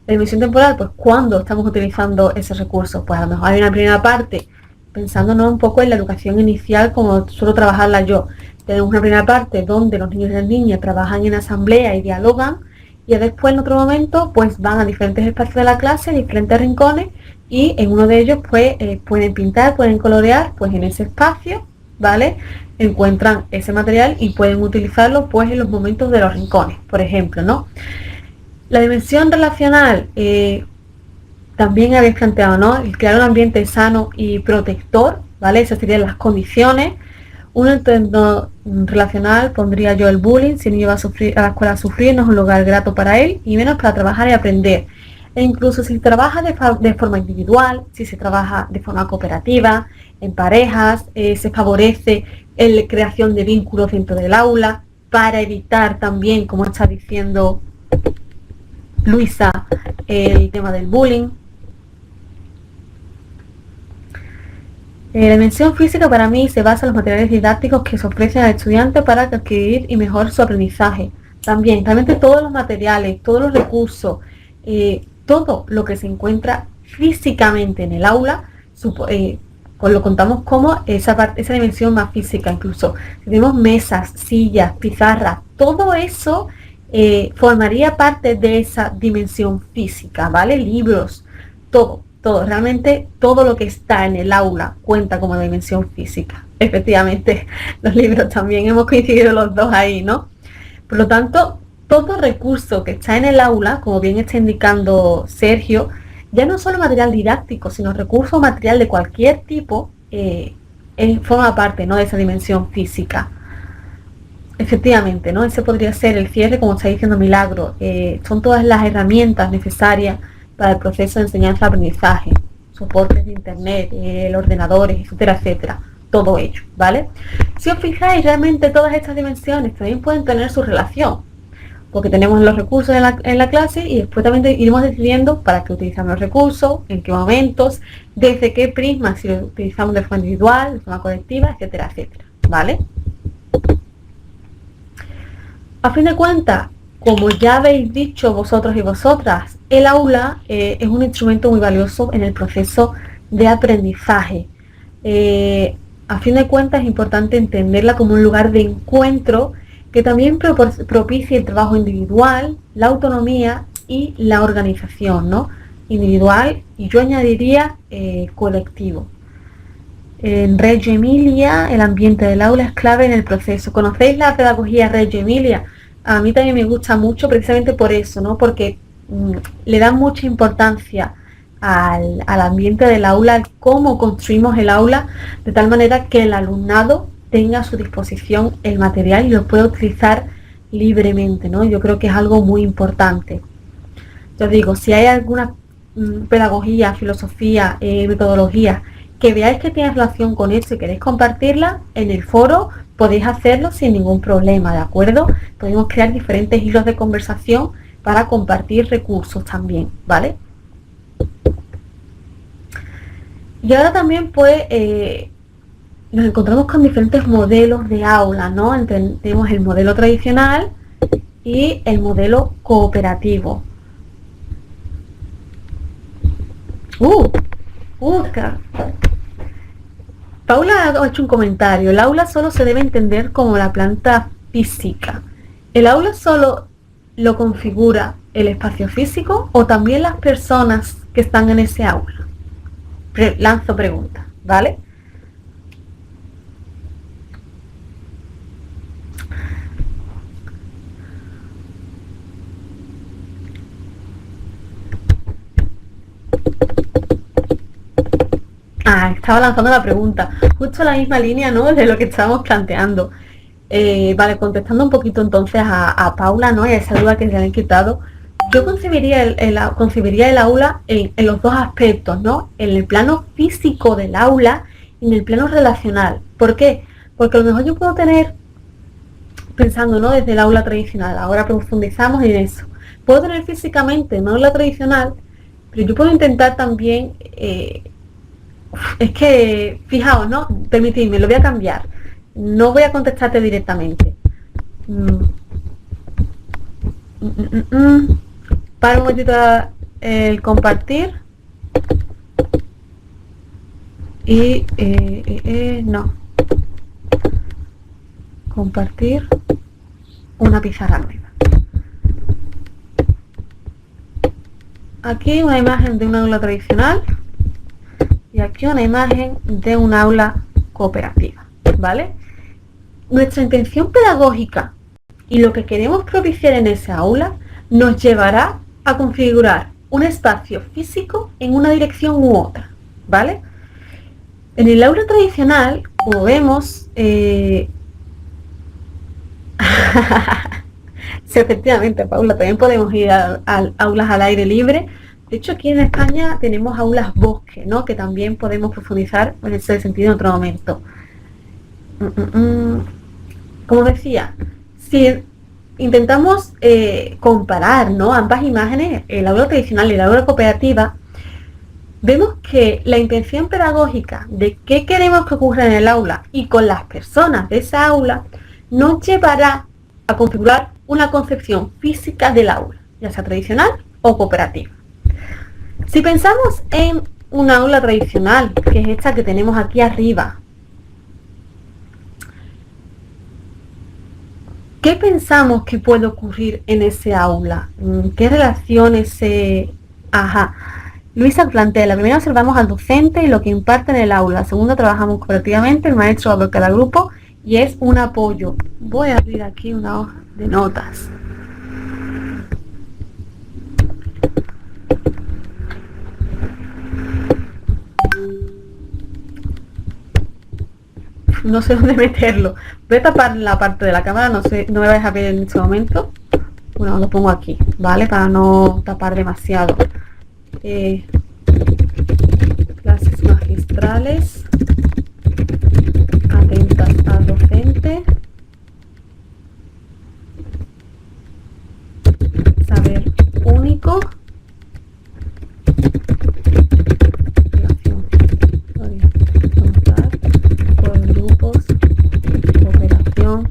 La dimensión temporal, pues, ¿cuándo estamos utilizando ese recurso? Pues a lo mejor hay una primera parte, pensándonos un poco en la educación inicial, como suelo trabajarla yo. tenemos una primera parte donde los niños y las niñas trabajan en asamblea y dialogan, y después en otro momento pues van a diferentes espacios de la clase, diferentes rincones, y en uno de ellos pues pueden pintar, pueden colorear, pues en ese espacio, ¿vale? Encuentran ese material y pueden utilizarlo pues en los momentos de los rincones, por ejemplo, ¿no? La dimensión relacional, también habéis planteado, ¿no? El crear un ambiente sano y protector, ¿vale? Esas serían las condiciones. Un entorno relacional pondría yo el bullying. Si el niño va a la escuela a sufrir, no es un lugar grato para él, y menos para trabajar y aprender. E incluso si se trabaja de forma individual, si se trabaja de forma cooperativa, en parejas, se favorece la creación de vínculos dentro del aula, para evitar también, como está diciendo Luisa, el tema del bullying. La dimensión física para mí se basa en los materiales didácticos que se ofrecen al estudiante para adquirir y mejorar su aprendizaje. También, realmente todos los materiales, todos los recursos, todo lo que se encuentra físicamente en el aula, pues lo contamos como esa dimensión más física. Incluso si tenemos mesas, sillas, pizarras, todo eso formaría parte de esa dimensión física, ¿vale? Libros, todo, realmente todo lo que está en el aula cuenta como dimensión física. Efectivamente, los libros también, hemos coincidido los dos ahí, ¿no? Por lo tanto, todo recurso que está en el aula, como bien está indicando Sergio, ya no solo material didáctico, sino recurso o material de cualquier tipo, forma parte, ¿no?, de esa dimensión física. Efectivamente, ¿no? Ese podría ser el cierre, como está diciendo Milagro. Son todas las herramientas necesarias para el proceso de enseñanza-aprendizaje, soportes de internet, ordenadores, etcétera, etcétera, todo ello, ¿vale? Si os fijáis, realmente todas estas dimensiones también pueden tener su relación, porque tenemos los recursos en la clase, y después también iremos decidiendo para qué utilizamos los recursos, en qué momentos, desde qué prisma, si lo utilizamos de forma individual, de forma colectiva, etcétera, etcétera, ¿vale? A fin de cuentas, como ya habéis dicho vosotros y vosotras, el aula es un instrumento muy valioso en el proceso de aprendizaje. A fin de cuentas, es importante entenderla como un lugar de encuentro que también propicia el trabajo individual, la autonomía y la organización, ¿no? Individual, y yo añadiría colectivo. En Reggio Emilia, el ambiente del aula es clave en el proceso. ¿Conocéis la pedagogía Reggio Emilia? A mí también me gusta mucho, precisamente por eso, ¿no? Porque le dan mucha importancia al ambiente del aula, cómo construimos el aula, de tal manera que el alumnado tenga a su disposición el material y lo pueda utilizar libremente, ¿no? Yo creo que es algo muy importante. Yo digo, si hay alguna pedagogía, filosofía, metodología que veáis que tiene relación con esto y queréis compartirla en el foro, podéis hacerlo sin ningún problema, ¿de acuerdo? Podemos crear diferentes hilos de conversación para compartir recursos también, ¿vale? Y ahora también pues nos encontramos con diferentes modelos de aula, ¿no? Tenemos el modelo tradicional y el modelo cooperativo. Paula ha hecho un comentario. El aula solo se debe entender como la planta física. ¿El aula solo lo configura el espacio físico o también las personas que están en ese aula? Lanzo preguntas, ¿vale? Estaba lanzando la pregunta, justo la misma línea, ¿no?, de lo que estábamos planteando. Vale, contestando un poquito entonces a Paula, ¿no?, y a esa duda que se han quitado. Yo concebiría el aula en los dos aspectos, ¿no?, en el plano físico del aula y en el plano relacional. ¿Por qué? Porque a lo mejor yo puedo tener, pensando, ¿no?, desde el aula tradicional, ahora profundizamos en eso. Puedo tener físicamente, no la tradicional, pero yo puedo intentar también... es que, fijaos, ¿no? Permitidme, lo voy a cambiar. No voy a contestarte directamente. Para un momentito el compartir. Y no. compartir una pizarra nueva. Aquí una imagen de un aula tradicional y aquí una imagen de un aula cooperativa, ¿vale? Nuestra intención pedagógica y lo que queremos propiciar en ese aula nos llevará a configurar un espacio físico en una dirección u otra, ¿vale? En el aula tradicional, como vemos, sí, efectivamente, Paula, también podemos ir a aulas al aire libre. De hecho, aquí en España tenemos aulas bosque, ¿no? Que también podemos profundizar en ese sentido en otro momento. Como decía, si intentamos comparar, ¿no?, ambas imágenes, el aula tradicional y el aula cooperativa, vemos que la intención pedagógica de qué queremos que ocurra en el aula y con las personas de esa aula nos llevará a configurar una concepción física del aula, ya sea tradicional o cooperativa. Si pensamos en una aula tradicional, que es esta que tenemos aquí arriba, ¿qué pensamos que puede ocurrir en ese aula? ¿Qué relaciones se...? Luisa plantea, la primera observamos al docente y lo que imparte en el aula. La segunda, trabajamos cooperativamente, el maestro va por cada grupo y es un apoyo. Voy a abrir aquí una hoja de notas. No sé dónde meterlo. Voy a tapar la parte de la cámara, no me vais a ver en este momento. Bueno, lo pongo aquí, ¿vale? Para no tapar demasiado. Clases magistrales, atentas al docente, saber único, horizontal, por grupos, cooperación,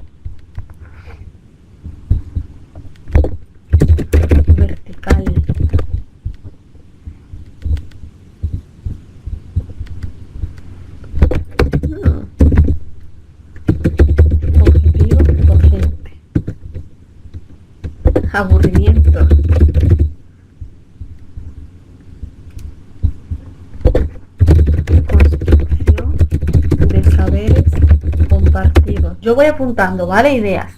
vertical. Objetivo docente. Aburrimiento. Construcción de saberes compartidos. Yo voy apuntando, ¿vale? Ideas.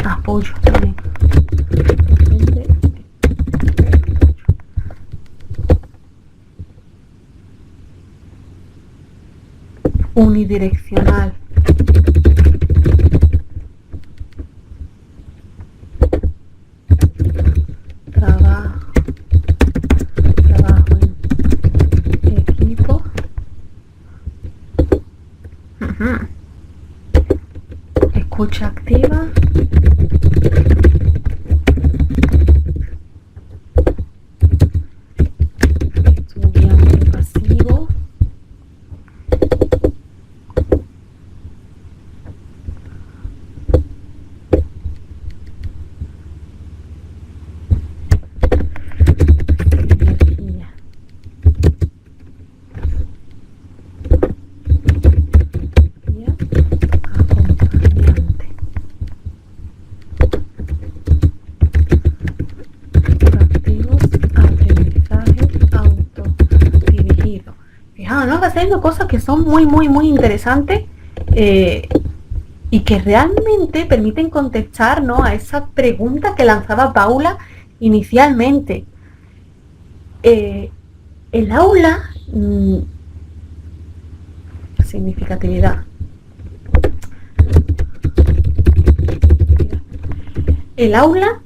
Apoyo también. Unidireccional. Trabajo en equipo. Escucha activa. Estudiante pasivo. Energía. Acompañante. Activos, aprendizaje autodirigido. Fijaos, ¿no? Va haciendo cosas que son muy interesantes y que realmente permiten contestar, ¿no?, a esa pregunta que lanzaba Paula inicialmente. El aula, significatividad. El aula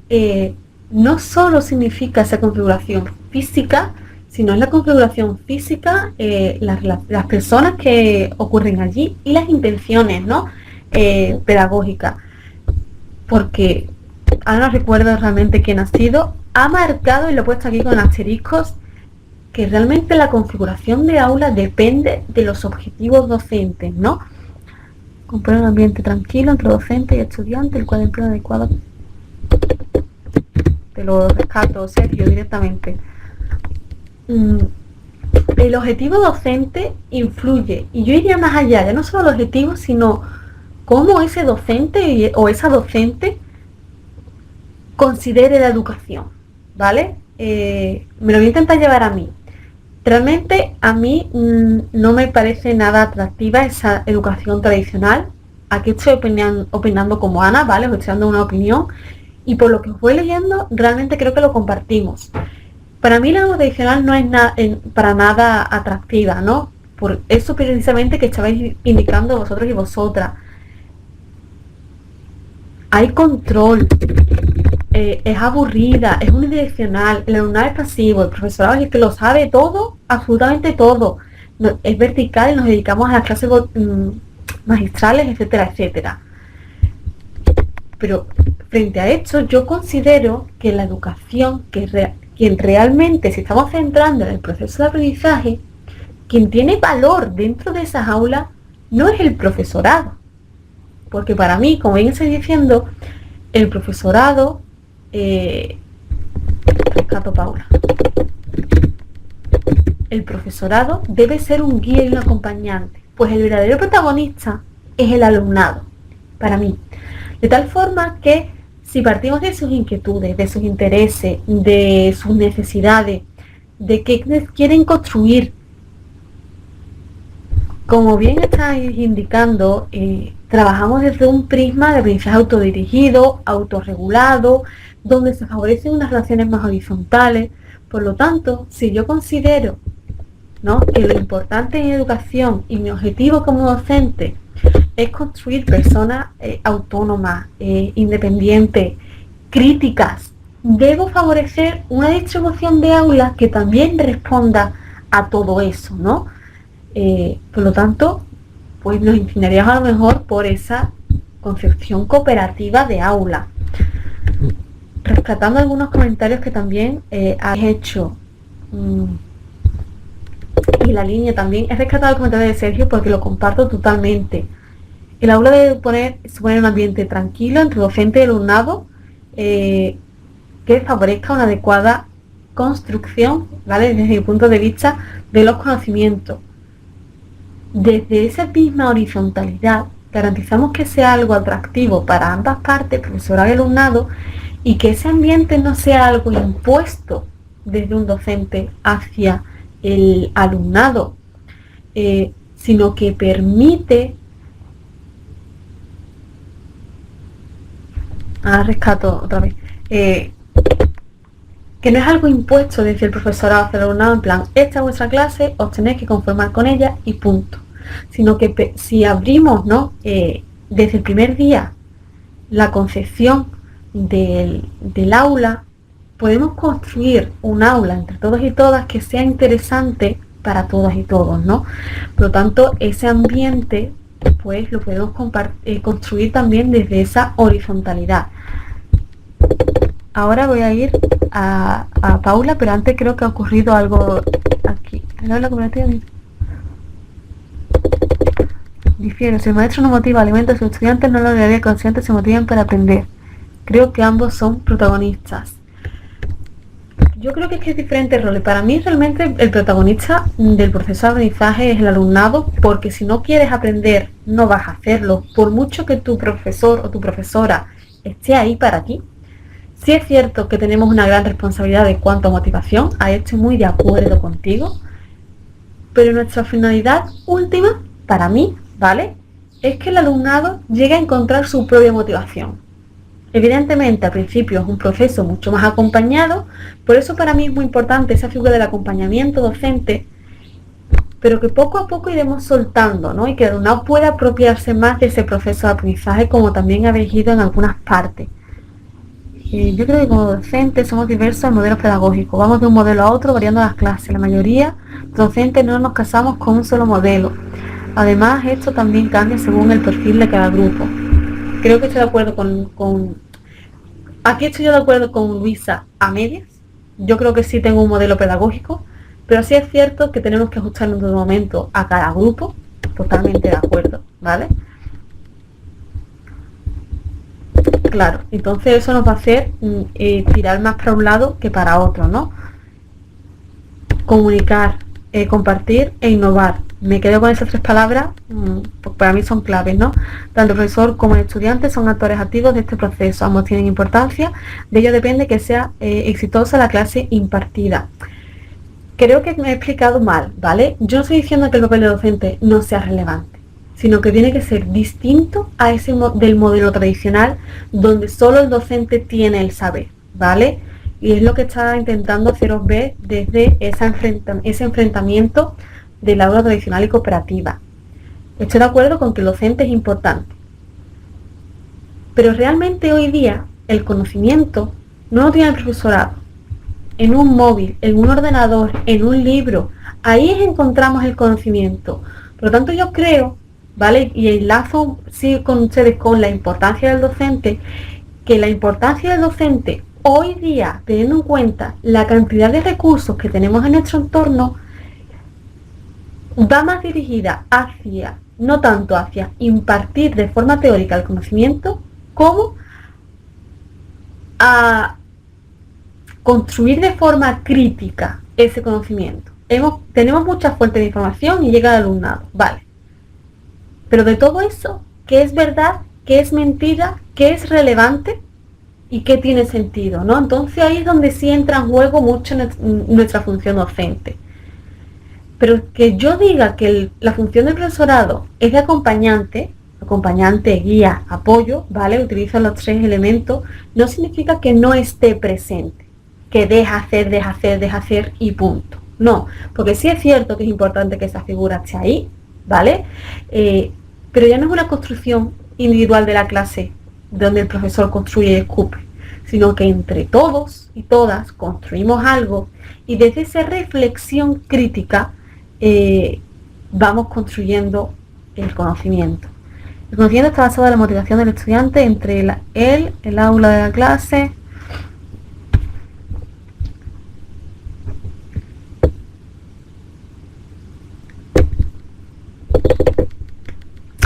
no solo significa esa configuración física, sino es la configuración física, las personas que ocurren allí y las intenciones, ¿no?, pedagógicas. Porque ahora no recuerdo realmente quién ha sido, ha marcado, y lo he puesto aquí con asteriscos, que realmente la configuración de aula depende de los objetivos docentes, ¿no? Componer un ambiente tranquilo entre docente y estudiante, el cual empleo adecuado. Te lo rescato, Sergio, directamente. El objetivo docente influye, y yo iría más allá, ya no solo el objetivo, sino cómo ese docente o esa docente considere la educación, ¿vale? Me lo voy a intentar llevar a mí. Realmente a mí no me parece nada atractiva esa educación tradicional. Aquí estoy opinando como Ana, ¿vale? Os estoy dando una opinión. Y por lo que os voy leyendo, realmente creo que lo compartimos. Para mí la educación tradicional no es para nada atractiva, ¿no? Por eso precisamente que estabais indicando vosotros y vosotras. Hay control, es aburrida, es unidireccional, el alumnado es pasivo, el profesorado es el que lo sabe todo, absolutamente todo. No, es vertical y nos dedicamos a las clases magistrales, etcétera, etcétera. Pero frente a esto, yo considero que la educación, quien realmente, si estamos centrando en el proceso de aprendizaje, quien tiene valor dentro de esas aulas no es el profesorado. Porque para mí, como bien estoy diciendo, el profesorado, rescato Paula, el profesorado debe ser un guía y un acompañante, pues el verdadero protagonista es el alumnado, para mí. De tal forma que si partimos de sus inquietudes, de sus intereses, de sus necesidades, de qué quieren construir, como bien estáis indicando, trabajamos desde un prisma de aprendizaje autodirigido, autorregulado, donde se favorecen unas relaciones más horizontales. Por lo tanto, si yo considero, ¿no?, que lo importante en educación y mi objetivo como docente es construir personas autónomas, independientes, críticas, debo favorecer una distribución de aulas que también responda a todo eso, ¿no? Por lo tanto, pues nos inclinaríamos a lo mejor por esa concepción cooperativa de aula. Rescatando algunos comentarios que también has hecho, y la línea también, he rescatado el comentario de Sergio porque lo comparto totalmente. El aula debe suponer un ambiente tranquilo entre docente y alumnado, que favorezca una adecuada construcción, ¿vale?, desde mi punto de vista, de los conocimientos. Desde esa misma horizontalidad garantizamos que sea algo atractivo para ambas partes, profesorado y alumnado, y que ese ambiente no sea algo impuesto desde un docente hacia el alumnado, sino que permite, rescato otra vez, que no es algo impuesto desde el profesorado hacia el alumnado, en plan, esta es vuestra clase, os tenéis que conformar con ella y punto. Sino que si abrimos, ¿no?, desde el primer día la concepción del aula, podemos construir un aula entre todos y todas que sea interesante para todas y todos, ¿no? Por lo tanto, ese ambiente, pues lo podemos construir también desde esa horizontalidad. Ahora voy a ir a Paula, pero antes creo que ha ocurrido algo aquí. Difiero, si el maestro no motiva, alimenta a sus estudiantes, no lograría que los estudiantes se motiven para aprender. Creo que ambos son protagonistas. Yo creo que es diferentes roles. Para mí realmente el protagonista del proceso de aprendizaje es el alumnado, porque si no quieres aprender, no vas a hacerlo. Por mucho que tu profesor o tu profesora esté ahí para ti, sí es cierto que tenemos una gran responsabilidad de cuanto a motivación, ahí estoy muy de acuerdo contigo, pero nuestra finalidad última, para mí, ¿vale?, es que el alumnado llegue a encontrar su propia motivación. Evidentemente, al principio es un proceso mucho más acompañado, por eso para mí es muy importante esa figura del acompañamiento docente, pero que poco a poco iremos soltando, ¿no?, y que el alumnado pueda apropiarse más de ese proceso de aprendizaje, como también habéis ido en algunas partes. Yo creo que como docentes somos diversos en modelos pedagógicos, vamos de un modelo a otro variando las clases. La mayoría docentes no nos casamos con un solo modelo. Además, esto también cambia según el perfil de cada grupo. Creo que estoy de acuerdo aquí estoy yo de acuerdo con Luisa a medias. Yo creo que sí tengo un modelo pedagógico, pero sí es cierto que tenemos que ajustarnos en todo momento a cada grupo. Totalmente de acuerdo, ¿vale? Claro, entonces eso nos va a hacer tirar más para un lado que para otro, ¿no? Comunicar, compartir e innovar. Me quedo con esas tres palabras, porque para mí son claves, ¿no? Tanto el profesor como el estudiante son actores activos de este proceso, ambos tienen importancia, de ello depende que sea exitosa la clase impartida. Creo que me he explicado mal, ¿vale? Yo no estoy diciendo que el papel de docente no sea relevante, sino que tiene que ser distinto a ese del modelo tradicional donde solo el docente tiene el saber, ¿vale? Y es lo que está intentando haceros ver desde ese enfrentamiento del aula tradicional y cooperativa. Estoy de acuerdo con que el docente es importante, pero realmente hoy día el conocimiento no lo tiene el profesorado. En un móvil, en un ordenador, en un libro, ahí encontramos el conocimiento. Por lo tanto, yo creo, ¿vale? Y enlazo sí con ustedes con la importancia del docente, que la importancia del docente hoy día, teniendo en cuenta la cantidad de recursos que tenemos en nuestro entorno, va más dirigida hacia, no tanto hacia impartir de forma teórica el conocimiento, como a construir de forma crítica ese conocimiento. Tenemos muchas fuentes de información y llega al alumnado, vale. Pero de todo eso, ¿qué es verdad? ¿Qué es mentira? ¿Qué es relevante? ¿Y qué tiene sentido? ¿No? Entonces ahí es donde sí entra en juego mucho nuestra función docente. Pero que yo diga que la función del profesorado es de acompañante, guía, apoyo, ¿vale? Utiliza los tres elementos, no significa que no esté presente, que deja hacer y punto. No, porque sí es cierto que es importante que esa figura esté ahí, ¿vale? Pero ya no es una construcción individual de la clase donde el profesor construye y escupe, sino que entre todos y todas construimos algo y desde esa reflexión crítica vamos construyendo el conocimiento. El conocimiento está basado en la motivación del estudiante entre el aula de la clase,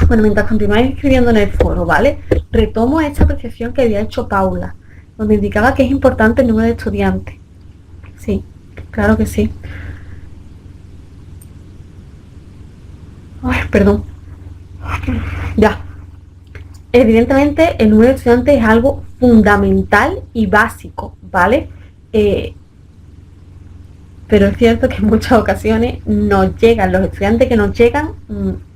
bueno, mientras continuáis escribiendo en el foro, ¿vale? Retomo esta apreciación que había hecho Paula, donde indicaba que es importante el número de estudiantes. Sí, claro que sí. Ay, perdón. Ya. Evidentemente el número de estudiantes es algo fundamental y básico, ¿vale? Pero es cierto que en muchas ocasiones nos llegan los estudiantes que nos llegan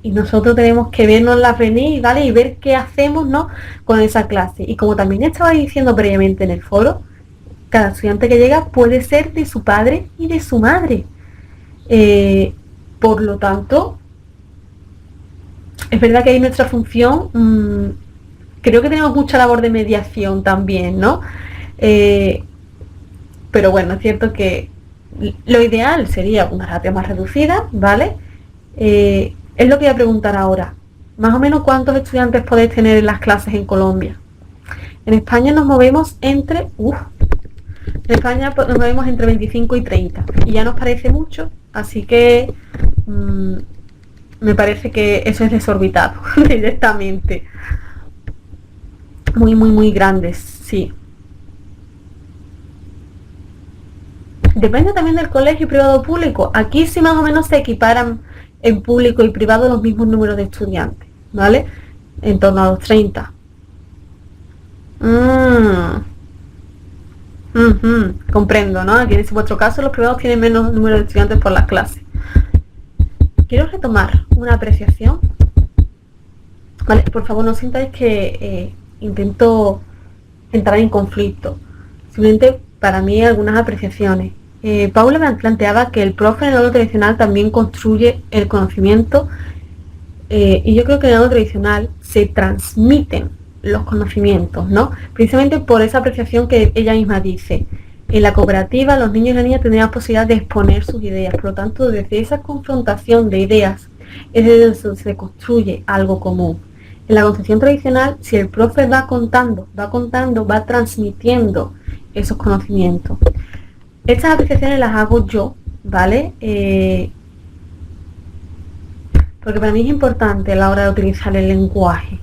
y nosotros tenemos que vernos la venir, ¿vale? Y ver qué hacemos, ¿no? Con esa clase. Y como también estaba diciendo previamente en el foro, cada estudiante que llega puede ser de su padre y de su madre. Por lo tanto, es verdad que ahí nuestra función, creo que tenemos mucha labor de mediación también, ¿no? Pero bueno, es cierto que lo ideal sería una ratio más reducida, ¿vale? Es lo que voy a preguntar ahora. Más o menos, ¿cuántos estudiantes podéis tener en las clases en Colombia? En España nos movemos entre... en España nos movemos entre 25 y 30. Y ya nos parece mucho, así que... me parece que eso es desorbitado directamente. Muy, muy, muy grandes, sí. Depende también del colegio privado o público. Aquí sí más o menos se equiparan en público y privado los mismos números de estudiantes, ¿vale? En torno a los 30. Comprendo, ¿no? Aquí en vuestro caso los privados tienen menos número de estudiantes por las clases. Quiero retomar una apreciación. Vale, por favor no sintáis que intento entrar en conflicto. Simplemente para mí algunas apreciaciones. Paula me planteaba que el profe en el aula tradicional también construye el conocimiento y yo creo que en el aula tradicional se transmiten los conocimientos, ¿no? Precisamente por esa apreciación que ella misma dice. En la cooperativa los niños y las niñas tendrían la posibilidad de exponer sus ideas, por lo tanto desde esa confrontación de ideas es desde donde se construye algo común. En la concepción tradicional, si el profe va contando, va transmitiendo esos conocimientos. Estas apreciaciones las hago yo, ¿vale? Porque para mí es importante a la hora de utilizar el lenguaje.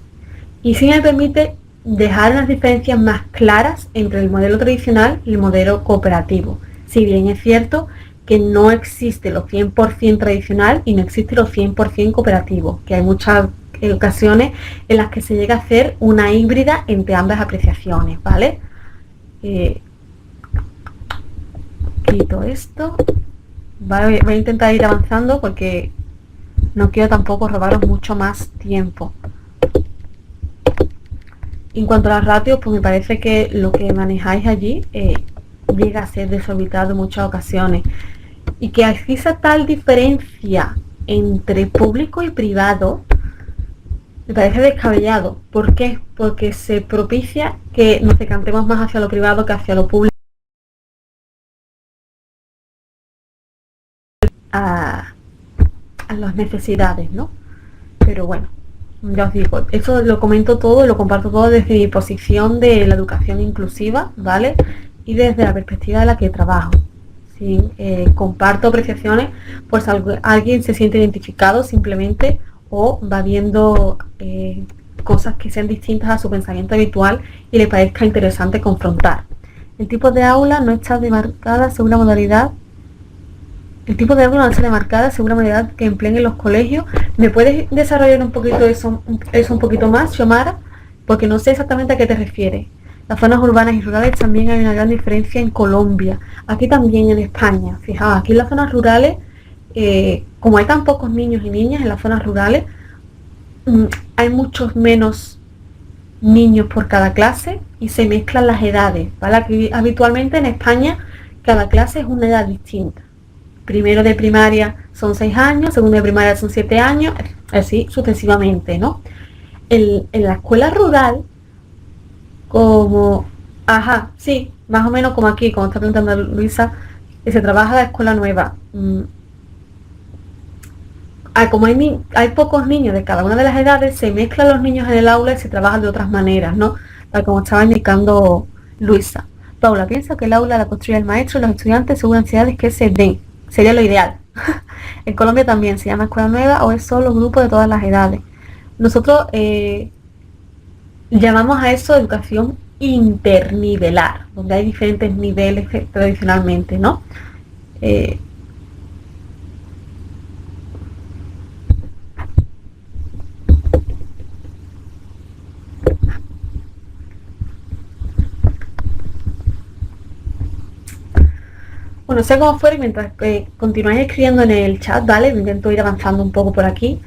Y si me permite dejar unas diferencias más claras entre el modelo tradicional y el modelo cooperativo. Si bien es cierto que no existe lo 100% tradicional y no existe lo 100% cooperativo, que hay muchas ocasiones en las que se llega a hacer una híbrida entre ambas apreciaciones, ¿vale? Quito esto. Vale, voy a intentar ir avanzando porque no quiero tampoco robaros mucho más tiempo. En cuanto a las ratios, pues me parece que lo que manejáis allí llega a ser desorbitado en muchas ocasiones. Y que exista tal diferencia entre público y privado me parece descabellado. ¿Por qué? Porque se propicia que nos decantemos más hacia lo privado que hacia lo público. A las necesidades, ¿no? Pero bueno, ya os digo, eso lo comento todo, lo comparto todo desde mi posición de la educación inclusiva, ¿vale? Y desde la perspectiva de la que trabajo. ¿Sí? Comparto apreciaciones, pues alguien se siente identificado simplemente o va viendo cosas que sean distintas a su pensamiento habitual y le parezca interesante confrontar. El tipo de aula no está demarcada según la modalidad. El tipo de aula no está demarcada según la modalidad que empleen en los colegios. ¿Me puedes desarrollar un poquito eso un poquito más, Xiomara? Porque no sé exactamente a qué te refieres. Las zonas urbanas y rurales también hay una gran diferencia en Colombia. Aquí también en España. Fijaos, aquí en las zonas rurales, como hay tan pocos niños y niñas en las zonas rurales, hay muchos menos niños por cada clase y se mezclan las edades, ¿vale? Aquí, habitualmente en España cada clase es una edad distinta. Primero de primaria son 6 años, segundo de primaria son 7 años, así sucesivamente, ¿no? En la escuela rural, como, sí, más o menos como aquí, como está preguntando Luisa, que se trabaja la escuela nueva. Como hay pocos niños de cada una de las edades, se mezclan los niños en el aula y se trabajan de otras maneras, ¿no? Tal como estaba indicando Luisa. Paula piensa que el aula la construye el maestro y los estudiantes según necesidades que se den. Sería lo ideal. En Colombia también se llama escuela nueva o es solo grupo de todas las edades. Nosotros llamamos a eso educación internivelar, donde hay diferentes niveles tradicionalmente, ¿no? Bueno, sea como fuera, mientras continuáis escribiendo en el chat, ¿vale? Intento ir avanzando un poco por aquí.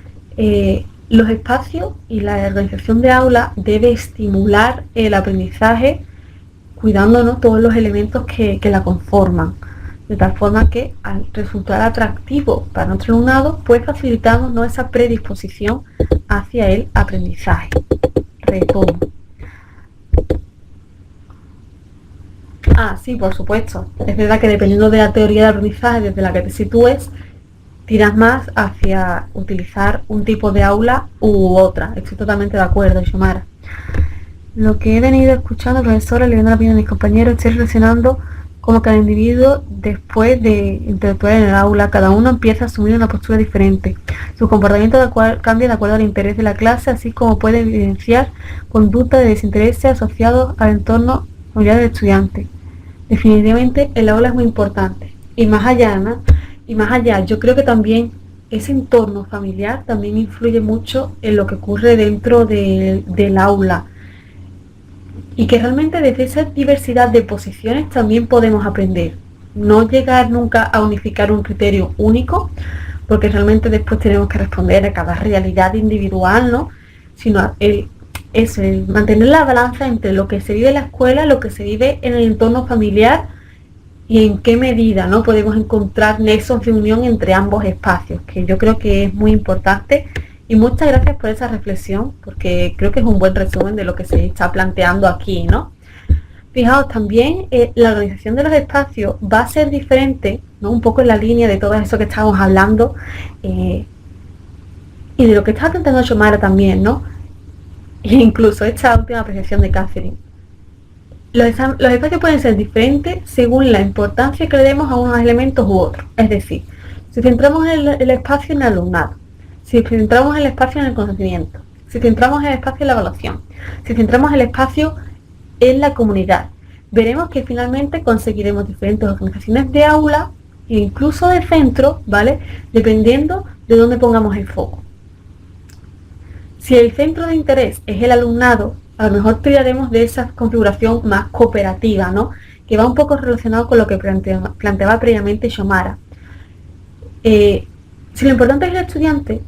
Los espacios y la organización de aula debe estimular el aprendizaje cuidándonos todos los elementos que la conforman, de tal forma que al resultar atractivo para nuestro alumnado, pues facilitamos esa predisposición hacia el aprendizaje. Retomo. Sí, por supuesto. Es verdad que dependiendo de la teoría de aprendizaje desde la que te sitúes, tiras más hacia utilizar un tipo de aula u otra. Estoy totalmente de acuerdo, Xiomara. Lo que he venido escuchando, profesora, leyendo la opinión de mis compañeros, estoy relacionando como cada individuo, después de interactuar en el aula, cada uno empieza a asumir una postura diferente. Su comportamiento cambia de acuerdo al interés de la clase, así como puede evidenciar conducta de desinterés asociados al entorno familiar del estudiante. Definitivamente el aula es muy importante. Y más allá, ¿no? Y más allá, yo creo que también ese entorno familiar también influye mucho en lo que ocurre dentro del aula. Y que realmente desde esa diversidad de posiciones también podemos aprender. No llegar nunca a unificar un criterio único, porque realmente después tenemos que responder a cada realidad individual, ¿no? Sino el mantener la balanza entre lo que se vive en la escuela, lo que se vive en el entorno familiar y en qué medida, ¿no? Podemos encontrar nexos de unión entre ambos espacios, que yo creo que es muy importante. Y muchas gracias por esa reflexión, porque creo que es un buen resumen de lo que se está planteando aquí, ¿no? Fijaos también, la organización de los espacios va a ser diferente, ¿no? Un poco en la línea de todo eso que estábamos hablando y de lo que estaba planteando Xiomara también, ¿no? E incluso esta última apreciación de Catherine. Los espacios pueden ser diferentes según la importancia que le demos a unos elementos u otros. Es decir, si centramos el espacio en el alumnado, si centramos el espacio en el conocimiento, Si centramos el espacio en la evaluación, si centramos el espacio en la comunidad, veremos que finalmente conseguiremos diferentes organizaciones de aula e incluso de centro, ¿vale? Dependiendo de dónde pongamos el foco. Si el centro de interés es el alumnado, a lo mejor tiraremos de esa configuración más cooperativa, ¿no? Que va un poco relacionado con lo que planteaba previamente Xiomara. Si lo importante es el estudiante,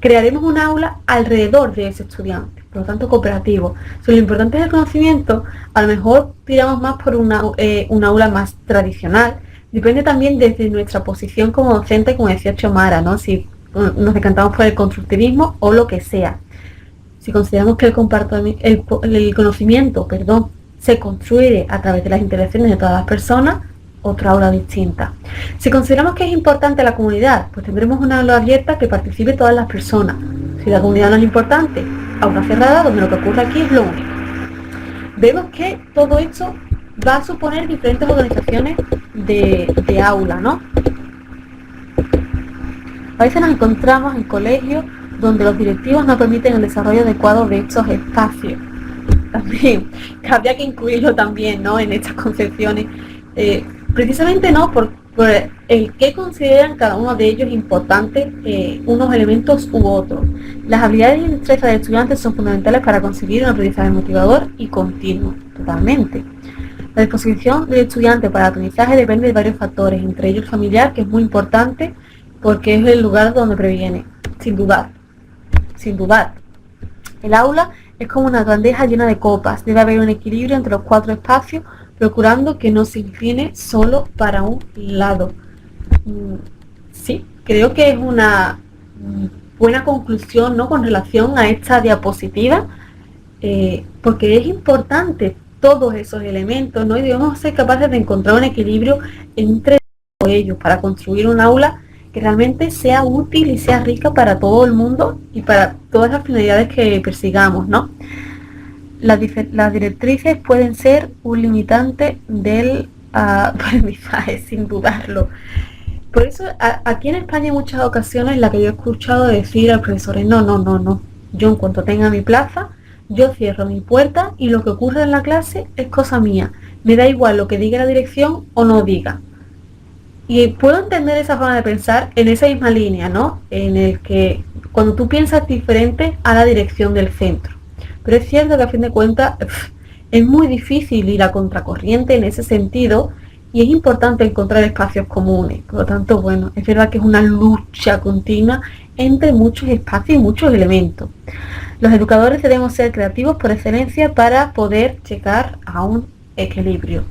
crearemos un aula alrededor de ese estudiante, por lo tanto cooperativo. Si lo importante es el conocimiento, a lo mejor tiramos más por un aula más tradicional. Depende también desde nuestra posición como docente, como decía Xiomara, ¿no? Si nos decantamos por el constructivismo o lo que sea. Si consideramos que el conocimiento, se construye a través de las interacciones de todas las personas, otra aula distinta. Si consideramos que es importante la comunidad, pues tendremos una aula abierta que participe todas las personas. Si la comunidad no es importante, aula cerrada, donde lo que ocurre aquí es lo único. Vemos que todo esto va a suponer diferentes organizaciones de aula, ¿no? A veces nos encontramos en colegios donde los directivos no permiten el desarrollo adecuado de estos espacios. También habría que incluirlo también, ¿no? En estas concepciones. Precisamente no por el que consideran cada uno de ellos importante unos elementos u otros. Las habilidades y destrezas de estudiantes son fundamentales para conseguir un aprendizaje motivador y continuo, totalmente. La disposición del estudiante para el aprendizaje depende de varios factores, entre ellos el familiar, que es muy importante porque es el lugar donde previene, sin dudar. El aula es como una bandeja llena de copas, debe haber un equilibrio entre los 4 espacios, procurando que no se incline solo para un lado. Sí, creo que es una buena conclusión, ¿no? Con relación a esta diapositiva, porque es importante todos esos elementos, ¿no? Y debemos ser capaces de encontrar un equilibrio entre ellos para construir un aula que realmente sea útil y sea rica para todo el mundo y para todas las finalidades que persigamos, ¿no? Las directrices pueden ser un limitante del aprendizaje, sin dudarlo. Por eso aquí en España hay muchas ocasiones en las que yo he escuchado decir a profesores, no, yo en cuanto tenga mi plaza, yo cierro mi puerta y lo que ocurre en la clase es cosa mía. Me da igual lo que diga la dirección o no diga. Y puedo entender esa forma de pensar en esa misma línea, ¿no? En el que cuando tú piensas diferente a la dirección del centro. Pero es cierto que a fin de cuentas es muy difícil ir a contracorriente en ese sentido y es importante encontrar espacios comunes. Por lo tanto, bueno, es verdad que es una lucha continua entre muchos espacios y muchos elementos. Los educadores debemos ser creativos por excelencia para poder llegar a un equilibrio.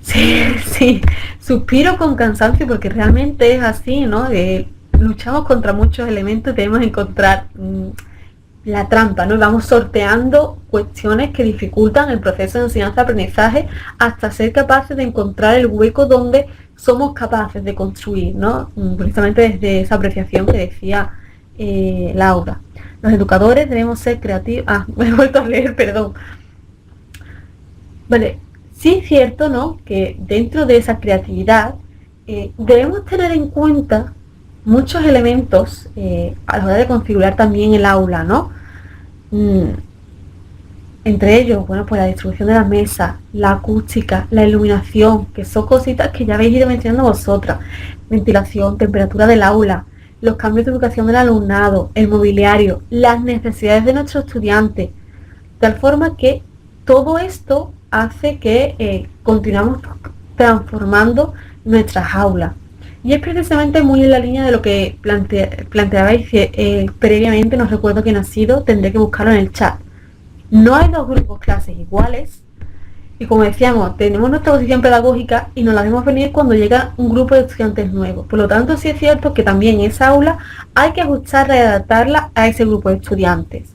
Sí, suspiro con cansancio porque realmente es así, ¿no? Luchamos contra muchos elementos y debemos encontrar la trampa, ¿no? Vamos sorteando cuestiones que dificultan el proceso de enseñanza-aprendizaje hasta ser capaces de encontrar el hueco donde somos capaces de construir, ¿no? Precisamente desde esa apreciación que decía Laura. Los educadores debemos ser creativos. Me he vuelto a leer, perdón. Vale. Sí es cierto, ¿no?, que dentro de esa creatividad debemos tener en cuenta muchos elementos a la hora de configurar también el aula, ¿no? Entre ellos, bueno, pues la distribución de las mesas, la acústica, la iluminación, que son cositas que ya habéis ido mencionando vosotras, ventilación, temperatura del aula, los cambios de educación del alumnado, el mobiliario, las necesidades de nuestros estudiantes, de tal forma que todo esto hace que continuamos transformando nuestras aulas. Y es precisamente muy en la línea de lo que planteabais previamente, no recuerdo quién ha sido, tendré que buscarlo en el chat. No hay dos grupos clases iguales y como decíamos, tenemos nuestra posición pedagógica y nos la vemos venir cuando llega un grupo de estudiantes nuevos. Por lo tanto, sí es cierto que también esa aula hay que ajustarla y adaptarla a ese grupo de estudiantes.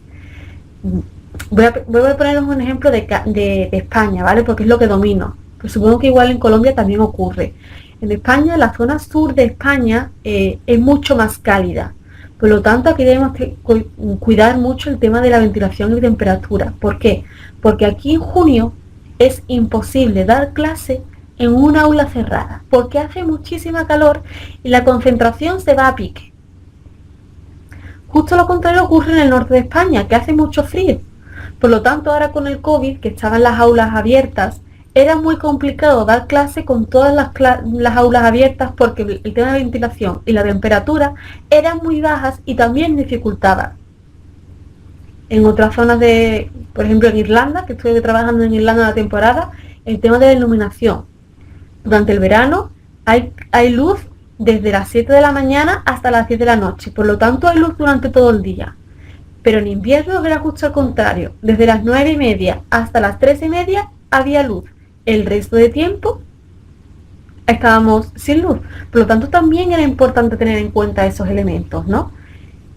Voy a poneros un ejemplo de España, ¿vale? Porque es lo que domino. Pues supongo que igual en Colombia también ocurre. En España, la zona sur de España es mucho más cálida. Por lo tanto, aquí debemos cuidar mucho el tema de la ventilación y temperatura. ¿Por qué? Porque aquí en junio es imposible dar clase en un aula cerrada, porque hace muchísima calor y la concentración se va a pique. Justo lo contrario ocurre en el norte de España, que hace mucho frío. Por lo tanto, ahora con el COVID, que estaban las aulas abiertas, era muy complicado dar clase con todas las aulas abiertas porque el tema de ventilación y la temperatura eran muy bajas y también dificultaban. En otras zonas de, por ejemplo en Irlanda, que estuve trabajando en Irlanda una temporada, el tema de la iluminación. Durante el verano hay luz desde las 7 de la mañana hasta las 10 de la noche, por lo tanto hay luz durante todo el día. Pero en invierno era justo al contrario, desde las 9:30 hasta las 3:30 había luz. El resto de tiempo estábamos sin luz. Por lo tanto también era importante tener en cuenta esos elementos, ¿no?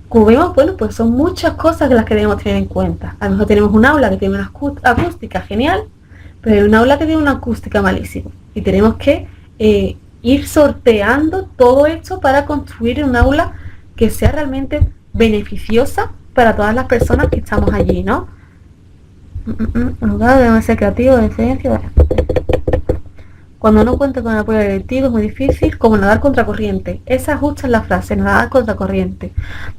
Como vemos, bueno, pues son muchas cosas las que debemos tener en cuenta. A lo mejor tenemos un aula que tiene una acústica genial, pero hay un aula que tiene una acústica malísima. Y tenemos que ir sorteando todo esto para construir un aula que sea realmente beneficiosa para todas las personas que estamos allí, ¿no? Debemos ser creativos, de ciencia. Cuando no cuenta con el apoyo directivo es muy difícil, como nadar contra corriente. Esa justa es la frase, nadar contra corriente.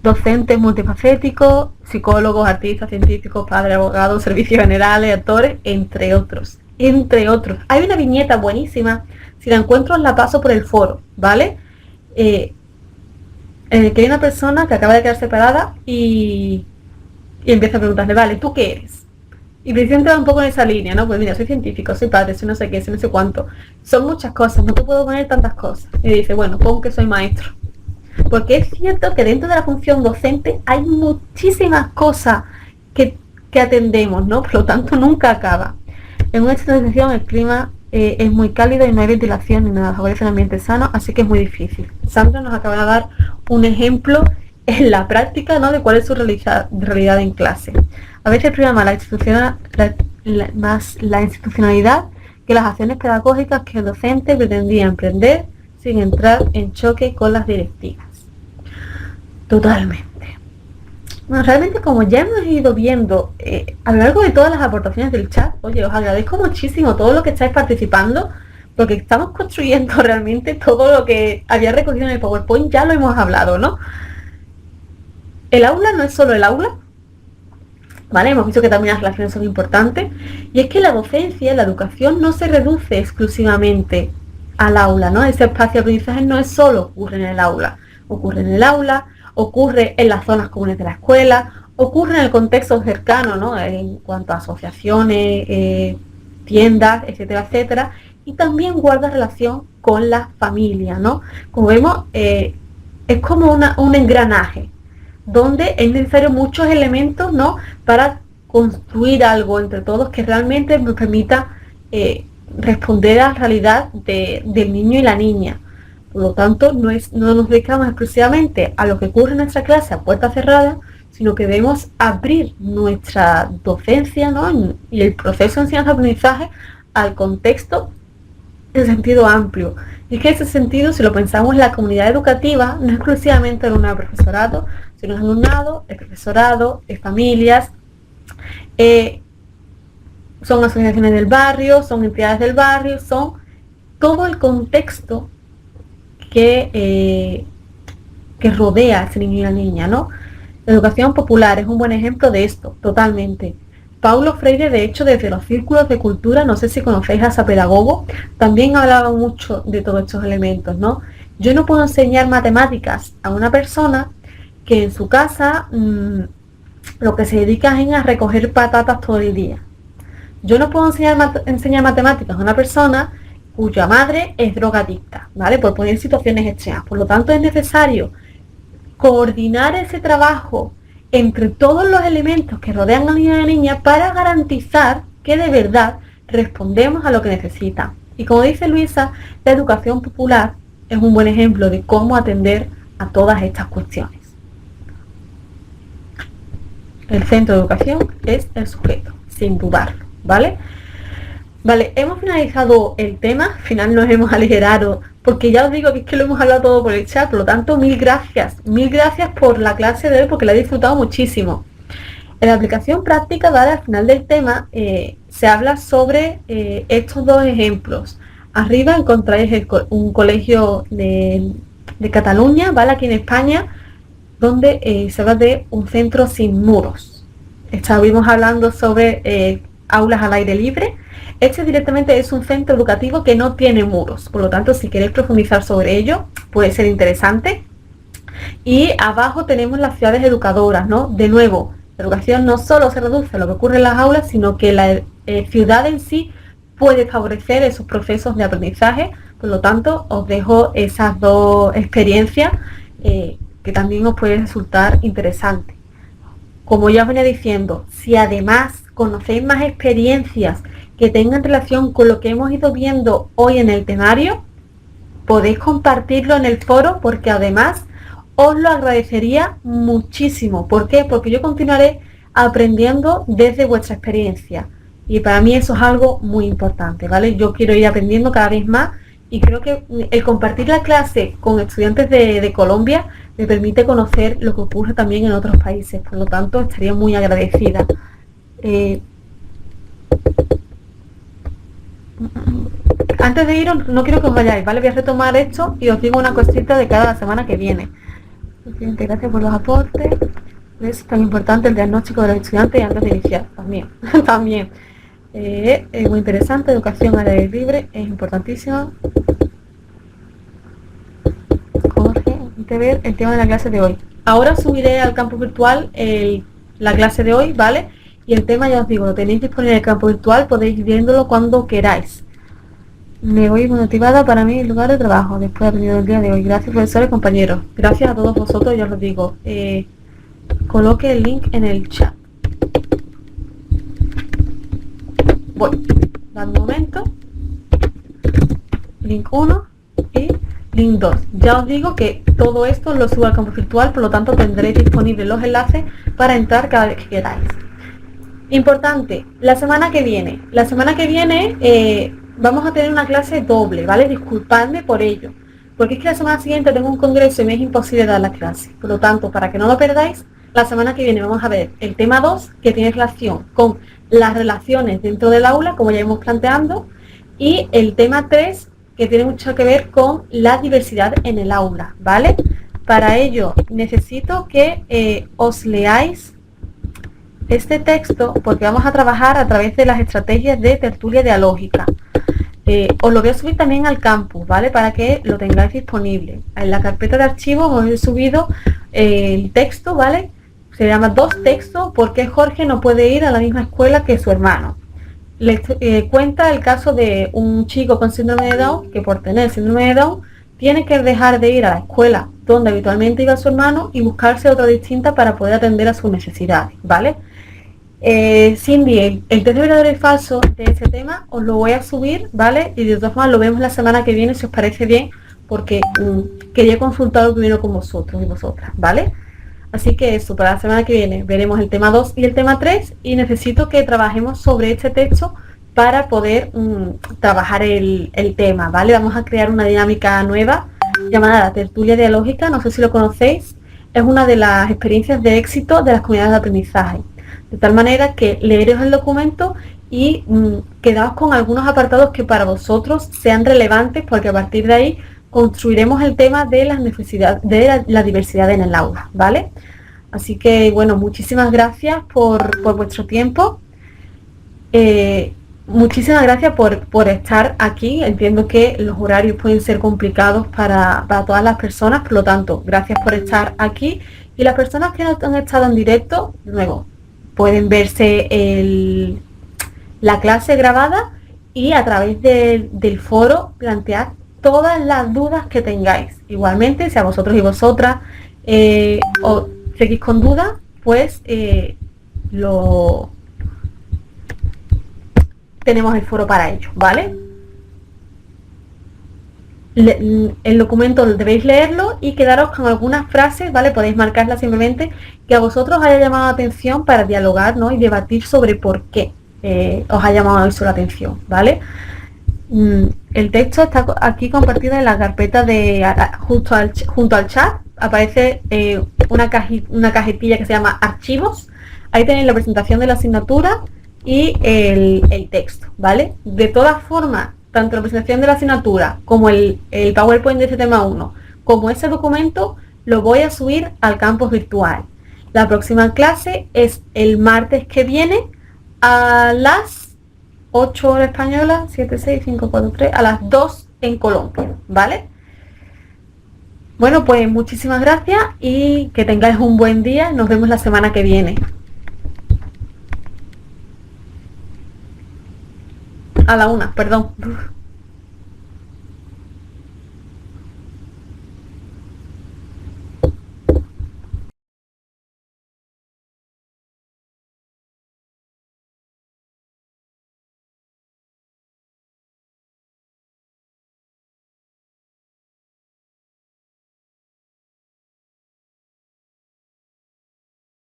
Docentes multifacéticos, psicólogos, artistas, científicos, padres, abogados, servicios generales, actores, entre otros. Entre otros. Hay una viñeta buenísima, si la encuentro os la paso por el foro, ¿vale? En el que hay una persona que acaba de quedar separada y empieza a preguntarle, vale, ¿tú qué eres? Y presenta un poco en esa línea, ¿no? Pues mira, soy científico, soy padre, soy no sé qué, soy no sé cuánto. Son muchas cosas, no te puedo poner tantas cosas. Y dice, bueno, pon que soy maestro. Porque es cierto que dentro de la función docente hay muchísimas cosas que atendemos, ¿no? Por lo tanto, nunca acaba. En una institución el clima es muy cálido y no hay ventilación ni nada, favorece un ambiente sano, así que es muy difícil. Sandra nos acaba de dar un ejemplo en la práctica, ¿no? De cuál es su realidad en clase. A veces prima más la institucionalidad que las acciones pedagógicas que el docente pretendía emprender sin entrar en choque con las directivas. Totalmente. Bueno, realmente como ya hemos ido viendo a lo largo de todas las aportaciones del chat, oye, os agradezco muchísimo todo lo que estáis participando, porque estamos construyendo realmente todo lo que había recogido en el PowerPoint, ya lo hemos hablado, ¿no? El aula no es solo el aula, ¿vale? Hemos visto que también las relaciones son importantes, y es que la docencia, la educación no se reduce exclusivamente al aula, ¿no? Ese espacio de aprendizaje no es solo ocurre en el aula, ocurre en las zonas comunes de la escuela, ocurre en el contexto cercano, ¿no? En cuanto a asociaciones, tiendas, etcétera, etcétera, y también guarda relación con la familia, ¿no? Como vemos, es como un engranaje, donde es necesario muchos elementos, ¿no? Para construir algo entre todos que realmente nos permita responder a la realidad del niño y la niña. Por lo tanto, no nos dedicamos exclusivamente a lo que ocurre en nuestra clase a puerta cerrada, sino que debemos abrir nuestra docencia, ¿no? Y el proceso de enseñanza-aprendizaje al contexto en sentido amplio. Y es que en ese sentido, si lo pensamos, la comunidad educativa no es exclusivamente alumnado y profesorado, sino es alumnado, es profesorado, es familias, son asociaciones del barrio, son entidades del barrio, son todo el contexto que rodea a ese niño y a la niña, ¿no? La educación popular es un buen ejemplo de esto, totalmente. Paulo Freire, de hecho, desde los círculos de cultura, no sé si conocéis a ese pedagogo, también hablaba mucho de todos estos elementos, ¿no? Yo no puedo enseñar matemáticas a una persona que en su casa lo que se dedica es a recoger patatas todo el día. Yo no puedo enseñar matemáticas a una persona cuya madre es drogadicta, ¿vale? Por poner situaciones extremas. Por lo tanto, es necesario coordinar ese trabajo entre todos los elementos que rodean al niño y a la niña para garantizar que de verdad respondemos a lo que necesitan. Y como dice Luisa, la educación popular es un buen ejemplo de cómo atender a todas estas cuestiones. El centro de educación es el sujeto, sin dudarlo, ¿vale? Vale, hemos finalizado el tema, al final nos hemos aligerado, porque ya os digo que es que lo hemos hablado todo por el chat, por lo tanto, mil gracias por la clase de hoy, porque la he disfrutado muchísimo. En la aplicación práctica, ¿vale? Al final del tema, se habla sobre estos dos ejemplos. Arriba encontráis un colegio de Cataluña, ¿vale? Aquí en España, donde se habla de un centro sin muros. Estuvimos hablando sobre aulas al aire libre. Este directamente es un centro educativo que no tiene muros, por lo tanto, si queréis profundizar sobre ello, puede ser interesante. Y abajo tenemos las ciudades educadoras, ¿no? De nuevo, la educación no solo se reduce a lo que ocurre en las aulas, sino que la ciudad en sí puede favorecer esos procesos de aprendizaje. Por lo tanto, os dejo esas dos experiencias que también os pueden resultar interesantes. Como ya os venía diciendo, si además conocéis más experiencias que tengan relación con lo que hemos ido viendo hoy en el temario, podéis compartirlo en el foro, porque además os lo agradecería muchísimo. ¿Por qué? Porque yo continuaré aprendiendo desde vuestra experiencia. Y para mí eso es algo muy importante, ¿vale? Yo quiero ir aprendiendo cada vez más y creo que el compartir la clase con estudiantes de Colombia me permite conocer lo que ocurre también en otros países. Por lo tanto, estaría muy agradecida. Antes de iros, no quiero que os vayáis, ¿vale? Voy a retomar esto y os digo una cosita de cada semana que viene. Gracias por los aportes. Es tan importante el diagnóstico de los estudiantes antes de iniciar. También. Es muy interesante. Educación al aire libre es importantísima. Jorge, ver el tema de la clase de hoy. Ahora subiré al campo virtual la clase de hoy, ¿vale? Y el tema, ya os digo, lo tenéis disponible en el campo virtual, podéis ir viéndolo cuando queráis. Me voy motivada para mi lugar de trabajo después de aprender el día de hoy. Gracias, profesores y compañeros. Gracias a todos vosotros, ya os lo digo. Coloque el link en el chat. Voy. Dame un momento. Link 1 y link 2. Ya os digo que todo esto lo subo al campo virtual, por lo tanto tendréis disponibles los enlaces para entrar cada vez que queráis. Importante, la semana que viene. Vamos a tener una clase doble, ¿vale? Disculpadme por ello, porque es que la semana siguiente tengo un congreso y me es imposible dar la clase. Por lo tanto, para que no lo perdáis, la semana que viene vamos a ver el tema 2, que tiene relación con las relaciones dentro del aula, como ya hemos planteando, y el tema 3, que tiene mucho que ver con la diversidad en el aula, ¿vale? Para ello, necesito que os leáis este texto, porque vamos a trabajar a través de las estrategias de tertulia dialógica. Os lo voy a subir también al campus, ¿vale? Para que lo tengáis disponible. En la carpeta de archivos os he subido el texto, ¿vale? Se llama Dos textos, porque Jorge no puede ir a la misma escuela que su hermano. Cuenta el caso de un chico con síndrome de Down, que por tener síndrome de Down, tiene que dejar de ir a la escuela donde habitualmente iba su hermano y buscarse otra distinta para poder atender a sus necesidades, ¿vale? Cindy, el test de verdadero y falso de ese tema os lo voy a subir, ¿vale? Y de todas formas lo vemos la semana que viene, si os parece bien, porque quería consultarlo primero con vosotros y vosotras, ¿vale? Así que eso, para la semana que viene veremos el tema 2 y el tema 3 y necesito que trabajemos sobre este texto para poder trabajar el tema, ¿vale? Vamos a crear una dinámica nueva llamada la tertulia dialógica, no sé si lo conocéis, es una de las experiencias de éxito de las comunidades de aprendizaje. De tal manera que leeros el documento y quedaos con algunos apartados que para vosotros sean relevantes, porque a partir de ahí construiremos el tema de las necesidades, de la diversidad en el aula, ¿vale? Así que, bueno, muchísimas gracias por vuestro tiempo. Muchísimas gracias por estar aquí. Entiendo que los horarios pueden ser complicados para todas las personas, por lo tanto, gracias por estar aquí. Y las personas que no han estado en directo, luego pueden verse la clase grabada y a través del foro plantear todas las dudas que tengáis. Igualmente, si a vosotros y vosotras os seguís con dudas, pues tenemos el foro para ello, ¿vale? El documento debéis leerlo y quedaros con algunas frases, ¿vale? Podéis marcarlas simplemente que a vosotros haya llamado la atención para dialogar, ¿no? Y debatir sobre por qué os ha llamado eso la atención, ¿vale? El texto está aquí compartido en la carpeta junto al chat. Aparece una cajetilla que se llama archivos. Ahí tenéis la presentación de la asignatura y el texto, ¿vale? De todas formas, tanto la presentación de la asignatura como el PowerPoint de este tema 1, como ese documento, lo voy a subir al campus virtual. La próxima clase es el martes que viene a las 8 horas española, 7, 6, 5, 4, 3, a las 2 en Colombia, ¿vale? Bueno, pues muchísimas gracias y que tengáis un buen día. Nos vemos la semana que viene. A la 1, perdón.